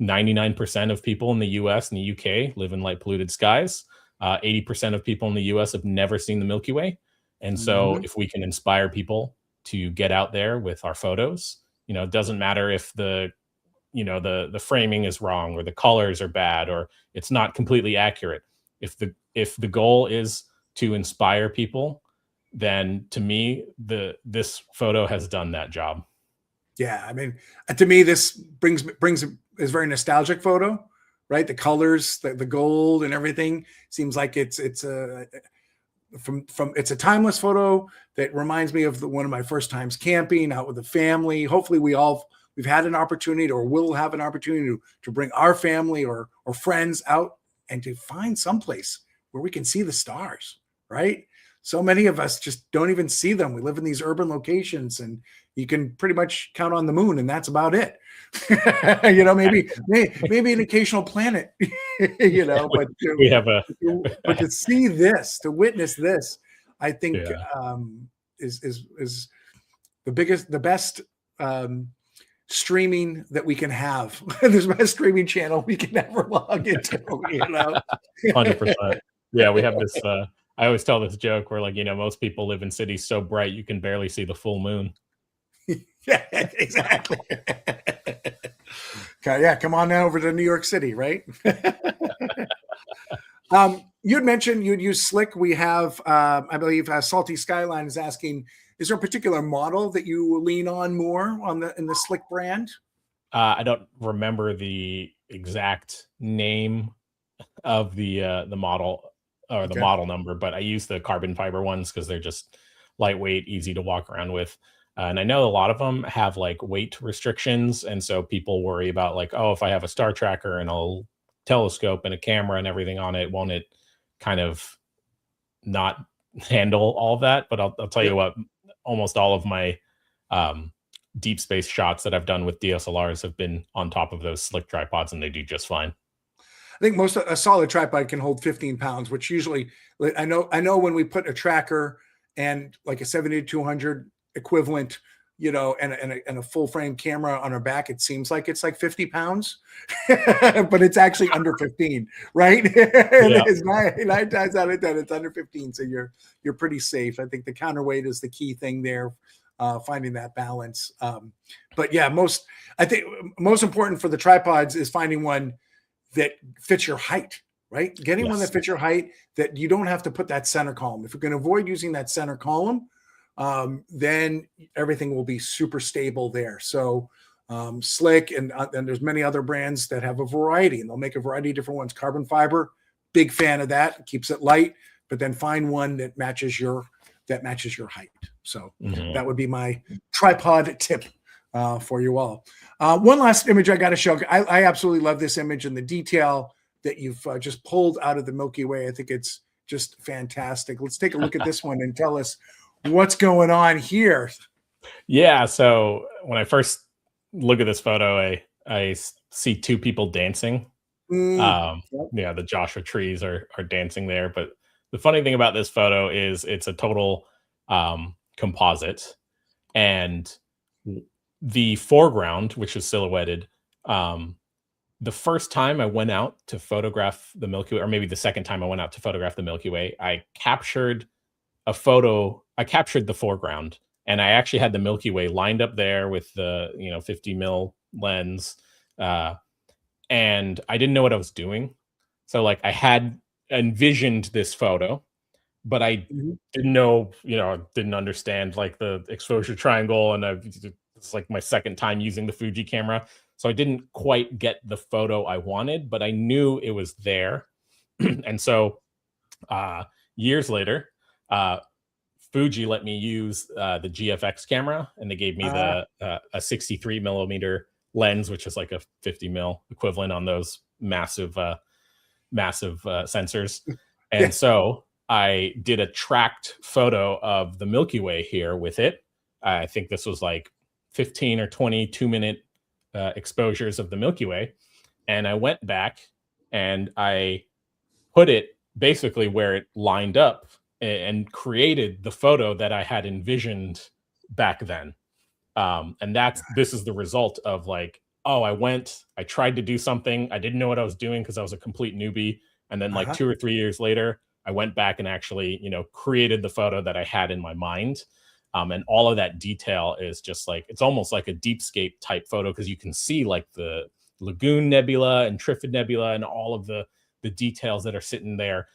B: 99% of people in the US and the UK live in light polluted skies. 80% of people in the US have never seen the Milky Way. And so if we can inspire people to get out there with our photos, it doesn't matter if the framing is wrong or the colors are bad or it's not completely accurate. If the goal is to inspire people, then to me, this photo has done that job.
A: Yeah, I mean, to me, this brings is very nostalgic photo, right? The colors, the gold, and everything seems like it's a timeless photo that reminds me of one of my first times camping out with the family. Hopefully, we've had an opportunity or will have an opportunity to bring our family or friends out and to find someplace where we can see the stars, right? So many of us just don't even see them. We live in these urban locations and you can pretty much count on the moon and that's about it. maybe an occasional planet, but
B: we have
A: but to see this, to witness this, I think is the best streaming that we can have. There's the best streaming channel we can ever log into,
B: 100%. Yeah, we have this I always tell this joke where, like, most people live in cities so bright you can barely see the full moon.
A: Yeah, exactly. Okay, yeah, come on now over to New York City, right? You'd mentioned you'd use Slick. We have, I believe, Salty Skyline is asking, is there a particular model that you lean on more in the Slick brand?
B: I don't remember the exact name of the model or the model number, but I use the carbon fiber ones because they're just lightweight, easy to walk around with. And I know a lot of them have like weight restrictions. And so people worry about like, oh, if I have a star tracker and a telescope and a camera and everything on it, won't it kind of not handle all of that? But I'll tell you what, almost all of my deep space shots that I've done with DSLRs have been on top of those Slick tripods, and they do just fine.
A: I think a solid tripod can hold 15 pounds, which usually I know when we put a tracker and like a 70-200 equivalent, and a full frame camera on our back, it seems like it's like 50 pounds, but it's actually under 15, right? It's nine times out of 10, it's under 15. So you're pretty safe. I think the counterweight is the key thing there, finding that balance. But yeah, I think most important for the tripods is finding one that fits your height, right? Getting one that fits your height, that you don't have to put that center column. If you're going to avoid using that center column, then everything will be super stable there. So Slick and there's many other brands that have a variety, and they'll make a variety of different ones. Carbon fiber, big fan of that. It keeps it light, but then find one that matches your height. So that would be my tripod tip for you all. One last image I got to show. I absolutely love this image and the detail that you've just pulled out of the Milky Way. I think it's just fantastic. Let's take a look at this one and tell us what's going on here.
B: Yeah. So when I first look at this photo, I see two people dancing. Yeah, the Joshua trees are dancing there. But the funny thing about this photo is it's a total composite, and the foreground, which is silhouetted, the first time I went out to photograph the Milky Way, or maybe the second time I went out to photograph the Milky Way, I captured the foreground, and I actually had the Milky Way lined up there with the 50 mil lens, and I didn't know what I was doing. So like I had envisioned this photo, but I didn't know, didn't understand like the exposure triangle, and it's like my second time using the Fuji camera, so I didn't quite get the photo I wanted, but I knew it was there. And so years later, Fuji let me use the GFX camera, and they gave me a 63 millimeter lens, which is like a 50 mil equivalent on those massive sensors. And so I did a tracked photo of the Milky Way here with it. I think this was like 15 or 20 2-minute exposures of the Milky Way. And I went back and I put it basically where it lined up and created the photo that I had envisioned back then. And this is the result of like, I tried to do something. I didn't know what I was doing because I was a complete newbie. And then like 2 or 3 years later, I went back and actually, created the photo that I had in my mind. And all of that detail is just like, it's almost like a deepscape type photo, because you can see like the Lagoon Nebula and Trifid Nebula and all of the details that are sitting there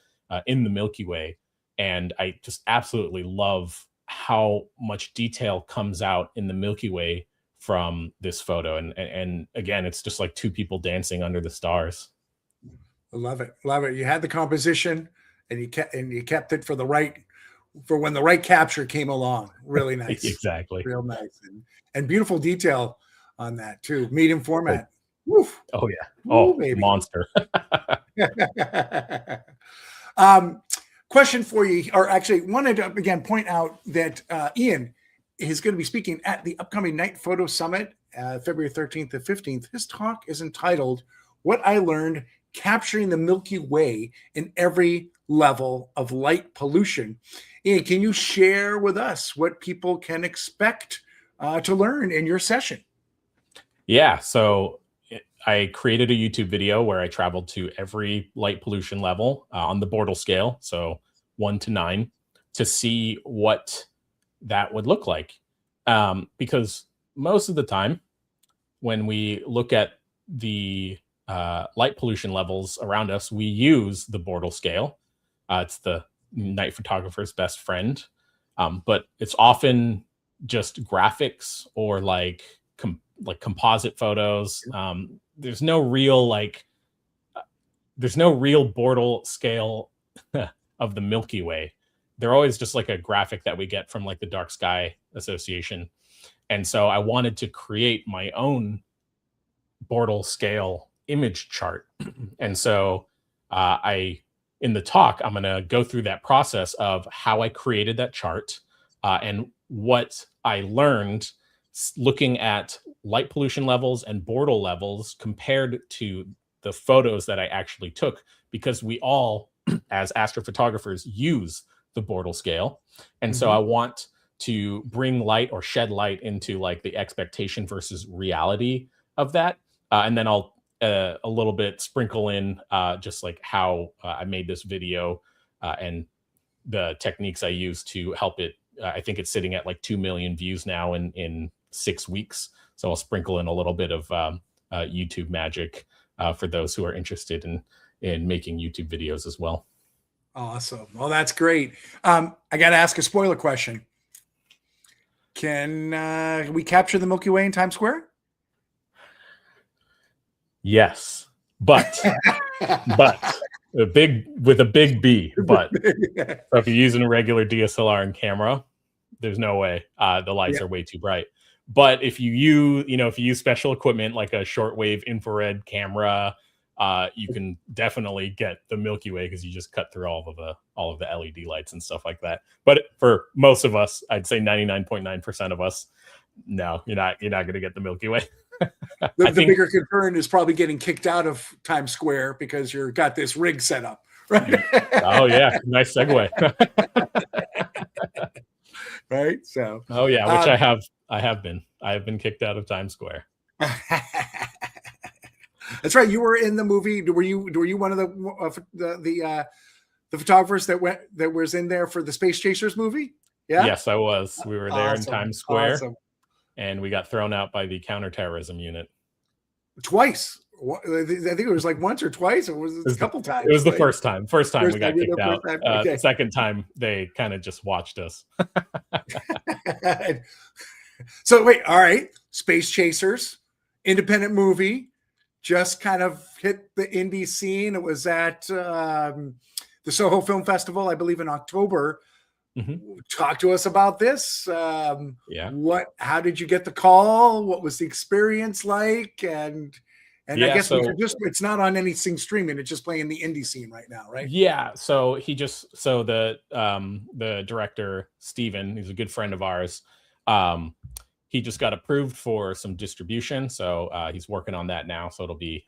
B: in the Milky Way. And I just absolutely love how much detail comes out in the Milky Way from this photo. And again, it's just like two people dancing under the stars.
A: I love it. Love it. You had the composition, and you kept it for when the right capture came along. Really nice.
B: Exactly.
A: Real nice. And beautiful detail on that too. Medium format.
B: Woof. Oh yeah. Oh, baby. Monster.
A: Question for you, or actually wanted to again point out that Ian is going to be speaking at the upcoming Night Photo Summit, February 13th to 15th. His talk is entitled "What I Learned Capturing the Milky Way in Every level of light pollution. Ian, can you share with us what people can expect to learn in your session?
B: Yeah, so I created a YouTube video where I traveled to every light pollution level on the Bortle scale, so 1 to 9, to see what that would look like. Because most of the time, when we look at the light pollution levels around us, we use the Bortle scale. It's the night photographer's best friend, but it's often just graphics or like composite photos. There's no real Bortle scale of the Milky Way. They're always just like a graphic that we get from like the Dark Sky Association. And so I wanted to create my own Bortle scale image chart. And so in the talk, I'm going to go through that process of how I created that chart and what I learned looking at light pollution levels and Bortle levels compared to the photos that I actually took, because we all, as astrophotographers, use the Bortle scale. And so I want to bring light or shed light into like the expectation versus reality of that. And then I'll a little bit sprinkle in just like how I made this video and the techniques I use to help it. I think it's sitting at like 2 million views now in 6 weeks. So I'll sprinkle in a little bit of YouTube magic for those who are interested in making YouTube videos as well.
A: Awesome. Well, that's great. I got to ask a spoiler question. Can we capture the Milky Way in Times Square?
B: Yes, but a big B. But so if you're using a regular DSLR and camera, there's no way. The lights are way too bright. But if you use special equipment like a shortwave infrared camera, you can definitely get the Milky Way because you just cut through all of the LED lights and stuff like that. But for most of us, I'd say 99.9% of us, no, you're not going to get the Milky Way.
A: The bigger concern is probably getting kicked out of Times Square because you've got this rig set up, right?
B: Oh yeah, nice segue.
A: Right. So.
B: Oh yeah, which I have been kicked out of Times Square.
A: That's right. You were in the movie. Were you one of the photographers that was in there for the Space Chasers movie? Yeah.
B: Yes, I was. We were there in Times Square.
A: Awesome.
B: And we got thrown out by the counterterrorism unit.
A: Twice. I think it was like once or twice. Or was it a couple times?
B: It was the first time. First time we got kicked out. Okay. Second time, they kind of just watched us.
A: So wait, all right. Space Chasers, independent movie, just kind of hit the indie scene. It was at the Soho Film Festival, I believe, in October. Talk to us about this. How did you get the call? What was the experience like? And I guess it's not on anything streaming. It's just playing the indie scene right now, right?
B: Yeah. So the director, Steven, he's a good friend of ours. He just got approved for some distribution. So he's working on that now. So it'll be,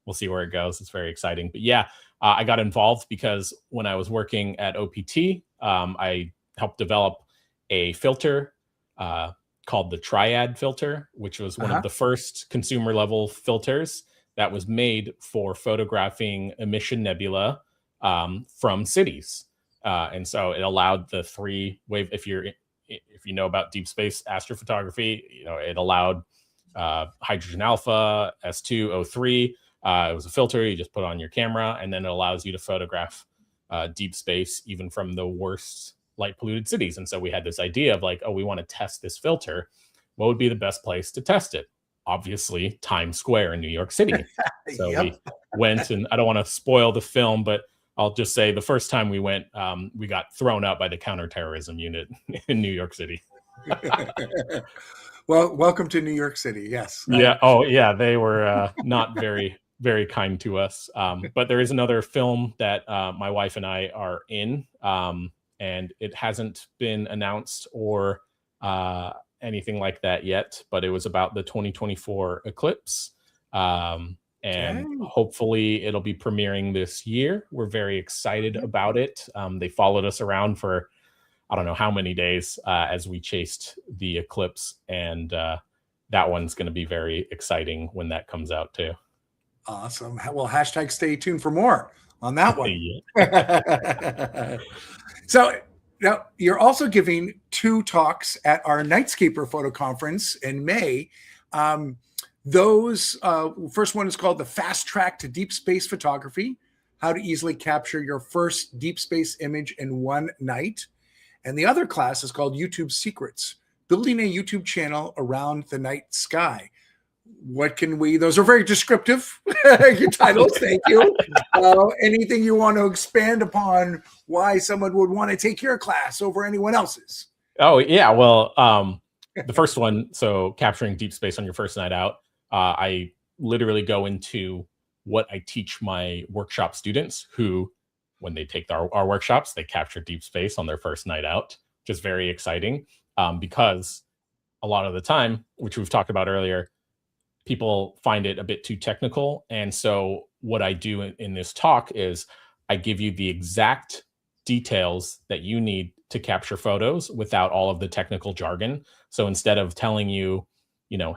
B: we'll see where it goes. It's very exciting. But yeah, I got involved because when I was working at OPT, I helped develop a filter called the Triad filter, which was one of the first consumer level filters that was made for photographing emission nebula from cities. And so it allowed the 3-wave, if you know about deep space astrophotography, it allowed hydrogen alpha, S2, O3. It was a filter you just put on your camera, and then it allows you to photograph deep space, even from the worst light polluted cities. And so we had this idea of like, we want to test this filter. What would be the best place to test it? Obviously, Times Square in New York City. So we went, and I don't want to spoil the film, but I'll just say the first time we went, we got thrown out by the counterterrorism unit in New York City.
A: Well, welcome to New York City. Yes.
B: Yeah. Oh, yeah. They were not very, very kind to us. But there is another film that my wife and I are in, and it hasn't been announced or anything like that yet. But it was about the 2024 eclipse. and
A: Okay.
B: hopefully it'll be premiering this year. We're very excited about it. They followed us around for I don't know how many days as we chased the eclipse, and that one's going to be very exciting when that comes out too.
A: Awesome. Well, hashtag stay tuned for more on that one. So now you're also giving 2 talks at our Nightscaper photo conference in May. Those first one is called the Fast Track to Deep Space Photography: How to Easily Capture Your First Deep Space Image in One Night. And the other class is called YouTube Secrets: Building a YouTube Channel Around the Night Sky. What can we, those are very descriptive your titles, thank you. Anything you want to expand upon why someone would want to take your class over anyone else's?
B: Oh yeah, well, the first one, so capturing deep space on your first night out, I literally go into what I teach my workshop students, who when they take our workshops, they capture deep space on their first night out, which is very exciting, because a lot of the time, which we've talked about earlier, people find it a bit too technical. And so what I do in this talk is I give you the exact details that you need to capture photos without all of the technical jargon. So instead of telling you,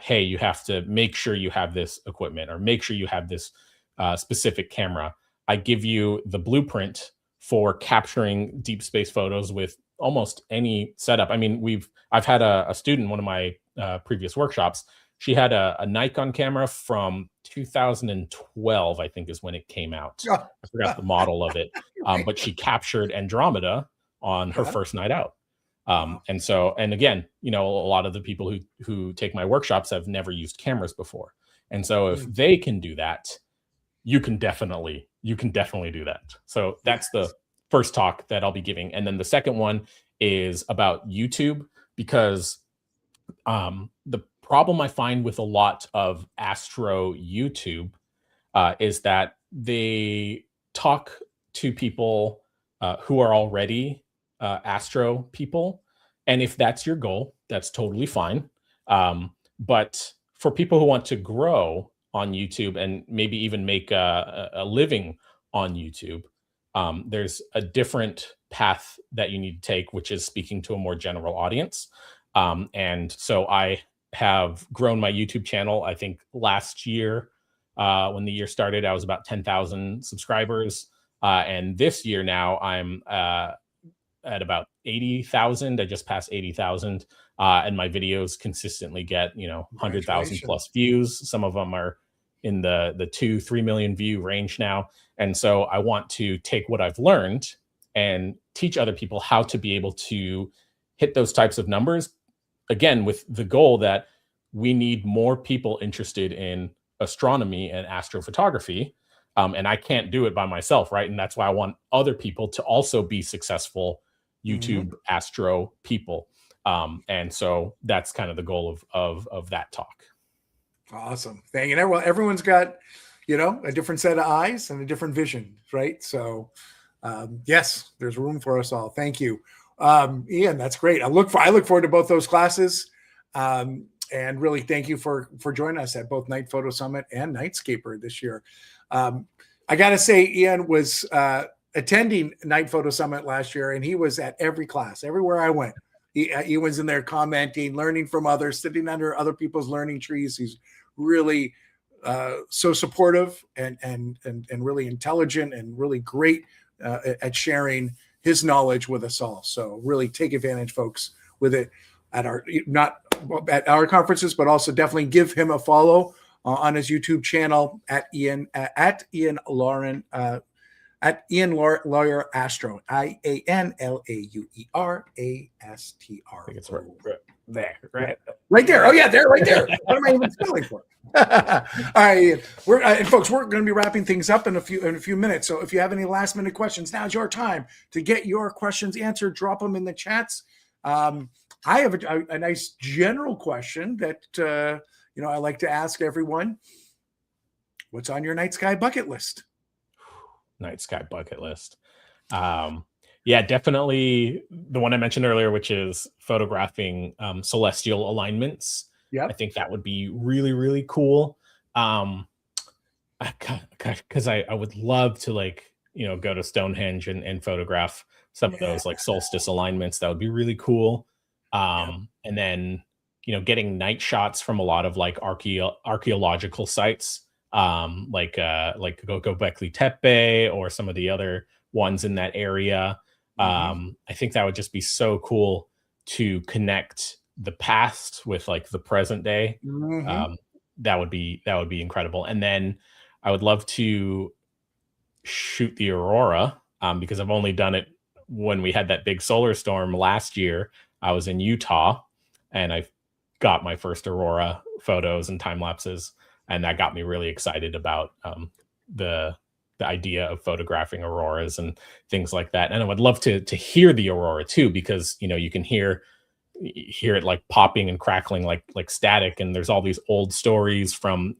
B: hey, you have to make sure you have this equipment or make sure you have this specific camera, I give you the blueprint for capturing deep space photos with almost any setup. I mean, I've had a student, one of my previous workshops, she had a Nikon camera from 2012, I think is when it came out. I forgot the model of it, but she captured Andromeda on her first night out. And again, a lot of the people who take my workshops have never used cameras before. And so if they can do that, you can definitely do that. So that's the first talk that I'll be giving. And then the second one is about YouTube, because the problem I find with a lot of astro YouTube is that they talk to people who are already astro people. And if that's your goal, that's totally fine. But for people who want to grow on YouTube and maybe even make a living on YouTube, there's a different path that you need to take, which is speaking to a more general audience. And so I have grown my YouTube channel. I think last year, when the year started, I was about 10,000 subscribers. And this year now I'm at about 80,000. I just passed 80,000. And my videos consistently get, 100,000 plus views. Some of them are in the 2-3 million view range now. And so I want to take what I've learned and teach other people how to be able to hit those types of numbers, again, with the goal that we need more people interested in astronomy and astrophotography. And I can't do it by myself, right? And that's why I want other people to also be successful YouTube astro people. And so that's kind of the goal of that talk.
A: Awesome. Thank you. Well, everyone's got, a different set of eyes and a different vision, right? So yes, there's room for us all. Thank you. Ian, that's great. I look forward to both those classes. And really thank you for joining us at both Night Photo Summit and Nightscaper this year. I got to say, Ian was attending Night Photo Summit last year, and he was at every class, everywhere I went. He was in there commenting, learning from others, sitting under other people's learning trees. He's really so supportive and really intelligent and really great at sharing his knowledge with us all. So really take advantage, folks, with it at not at our conferences, but also definitely give him a follow on his YouTube channel at Ian Lauer Astro, IANLAUER ASTRO. I think it's right there, right there. Oh yeah, there, right there. What am I even spelling for? All right, and folks, we're going to be wrapping things up in a few minutes. So if you have any last minute questions, now's your time to get your questions answered. Drop them in the chats. I have a nice general question that I like to ask everyone. What's on your night sky bucket list?
B: Night sky bucket list. Yeah, definitely the one I mentioned earlier, which is photographing celestial alignments. Yeah, I think that would be really, really cool. Because I would love to, like, go to Stonehenge and photograph some of those like solstice alignments. That would be really cool.
A: Yep.
B: And then, getting night shots from a lot of like archaeological sites, like Göbekli Tepe or some of the other ones in that area. I think that would just be so cool to connect the past with like the present day. Um, that would be incredible. And then I would love to shoot the aurora, because I've only done it when we had that big solar storm last year. I was in Utah and I got my first aurora photos and time lapses, and that got me really excited about the the idea of photographing auroras and things like that. And I would love to hear the aurora too, because you can hear it like popping and crackling like static, and there's all these old stories from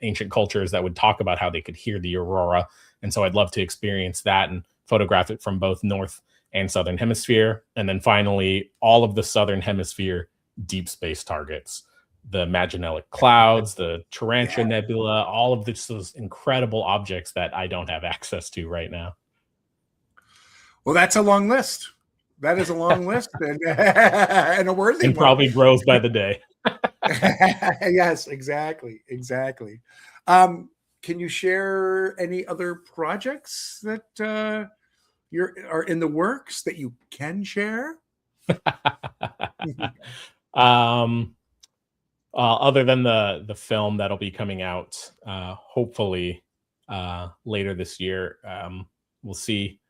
B: ancient cultures that would talk about how they could hear the aurora. And so I'd love to experience that and photograph it from both north and southern hemisphere. And then finally, all of the southern hemisphere deep space targets, the Magellanic Clouds, the Tarantula Nebula, all of those incredible objects that I don't have access to right now.
A: Well, that's a long list. That is a long list, and a worthy
B: and
A: one.
B: Probably grows by the day.
A: Yes, exactly. Can you share any other projects that are in the works that you can share?
B: Other than the film that'll be coming out, hopefully later this year. We'll see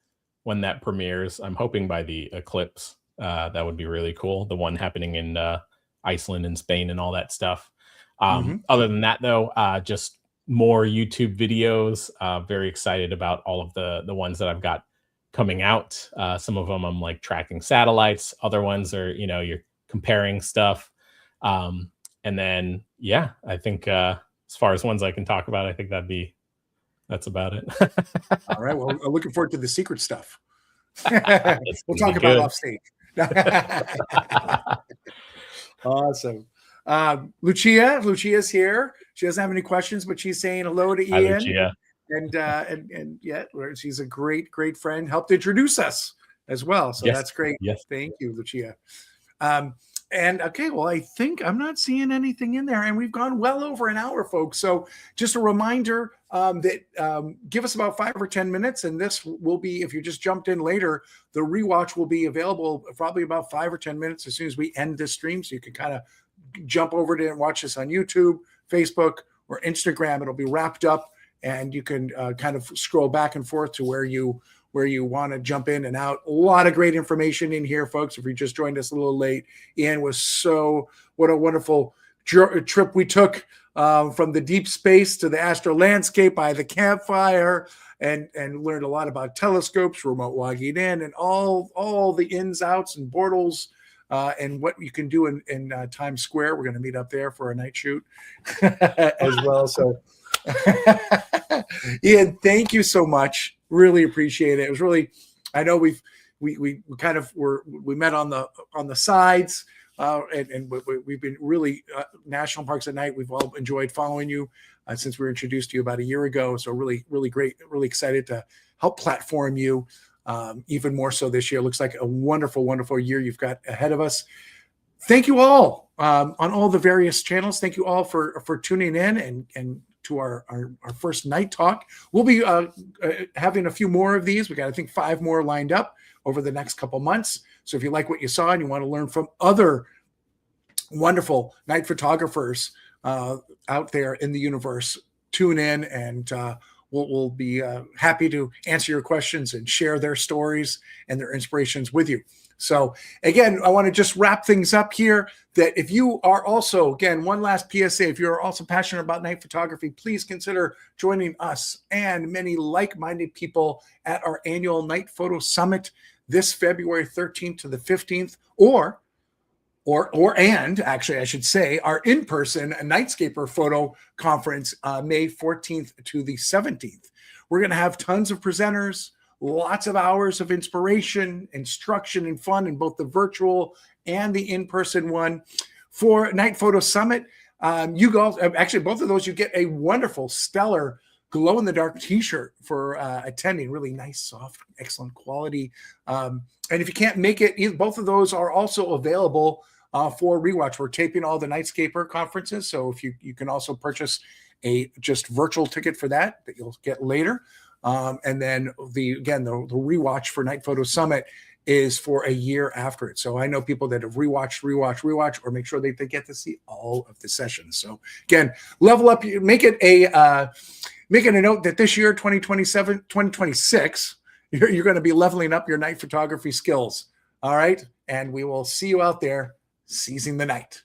B: when that premieres. I'm hoping by the eclipse. That would be really cool. The one happening in Iceland and Spain and all that stuff. Other than that, though, just more YouTube videos. Very excited about all of the ones that I've got coming out. Some of them I'm like tracking satellites. Other ones are, you're comparing stuff. And then, yeah, I think as far as ones I can talk about, I think that's about it.
A: All right. Well, I'm looking forward to the secret stuff. We'll talk about off stage. Awesome. Lucia's here. She doesn't have any questions, but she's saying hello to Ian. Hi, Lucia. And yeah, she's a great friend. Helped introduce us as well. So that's great.
B: Yes.
A: Thank you, Lucia. And okay, well, I think I'm not seeing anything in there, and we've gone well over an hour, folks. So just a reminder that give us about 5 or 10 minutes, and this will be, if you just jumped in later, the rewatch will be available probably about 5 or 10 minutes as soon as we end this stream, so you can kind of jump over to it and watch this on YouTube, Facebook, or Instagram. It'll be wrapped up, and you can kind of scroll back and forth to where you want to jump in and out. A lot of great information in here, folks. If you just joined us a little late, Ian what a wonderful trip we took from the deep space to the astral landscape by the campfire, and learned a lot about telescopes, remote logging in, and all the ins, outs, and bortles, and what you can do in Times Square. We're going to meet up there for a night shoot as well. So Ian, thank you so much. Really appreciate it. It was really, I know we met on the sides, and we've been really National Parks at Night. We've all enjoyed following you since we were introduced to you about a year ago. So really great, really excited to help platform you even more so this year. Looks like a wonderful year you've got ahead of us. Thank you all on all the various channels. Thank you all for tuning in and to our first night talk. We'll be having a few more of these. We got, I think, 5 more lined up over the next couple months. So if you like what you saw and you want to learn from other wonderful night photographers out there in the universe, tune in, and we'll be happy to answer your questions and share their stories and their inspirations with you. So again, I want to just wrap things up here, that if you are also, again, one last PSA, if you're also passionate about night photography, please consider joining us and many like-minded people at our annual Night Photo Summit this February 13th to the 15th, and actually I should say our in-person Nightscaper photo conference, May 14th to the 17th. We're going to have tons of presenters, lots of hours of inspiration, instruction, and fun in both the virtual and the in-person one. For Night Photo Summit, you go, actually both of those, you get a wonderful, stellar glow-in-the-dark t-shirt for attending. Really nice, soft, excellent quality. And if you can't make it, both of those are also available for rewatch. We're taping all the Nightscaper conferences, so if you can also purchase a just virtual ticket for that you'll get later. And then the rewatch for Night Photo Summit is for a year after it. So I know people that have rewatched, or make sure they get to see all of the sessions. So again, level up, make it a note that this year, 2026, you're going to be leveling up your night photography skills. All right. And we will see you out there seizing the night.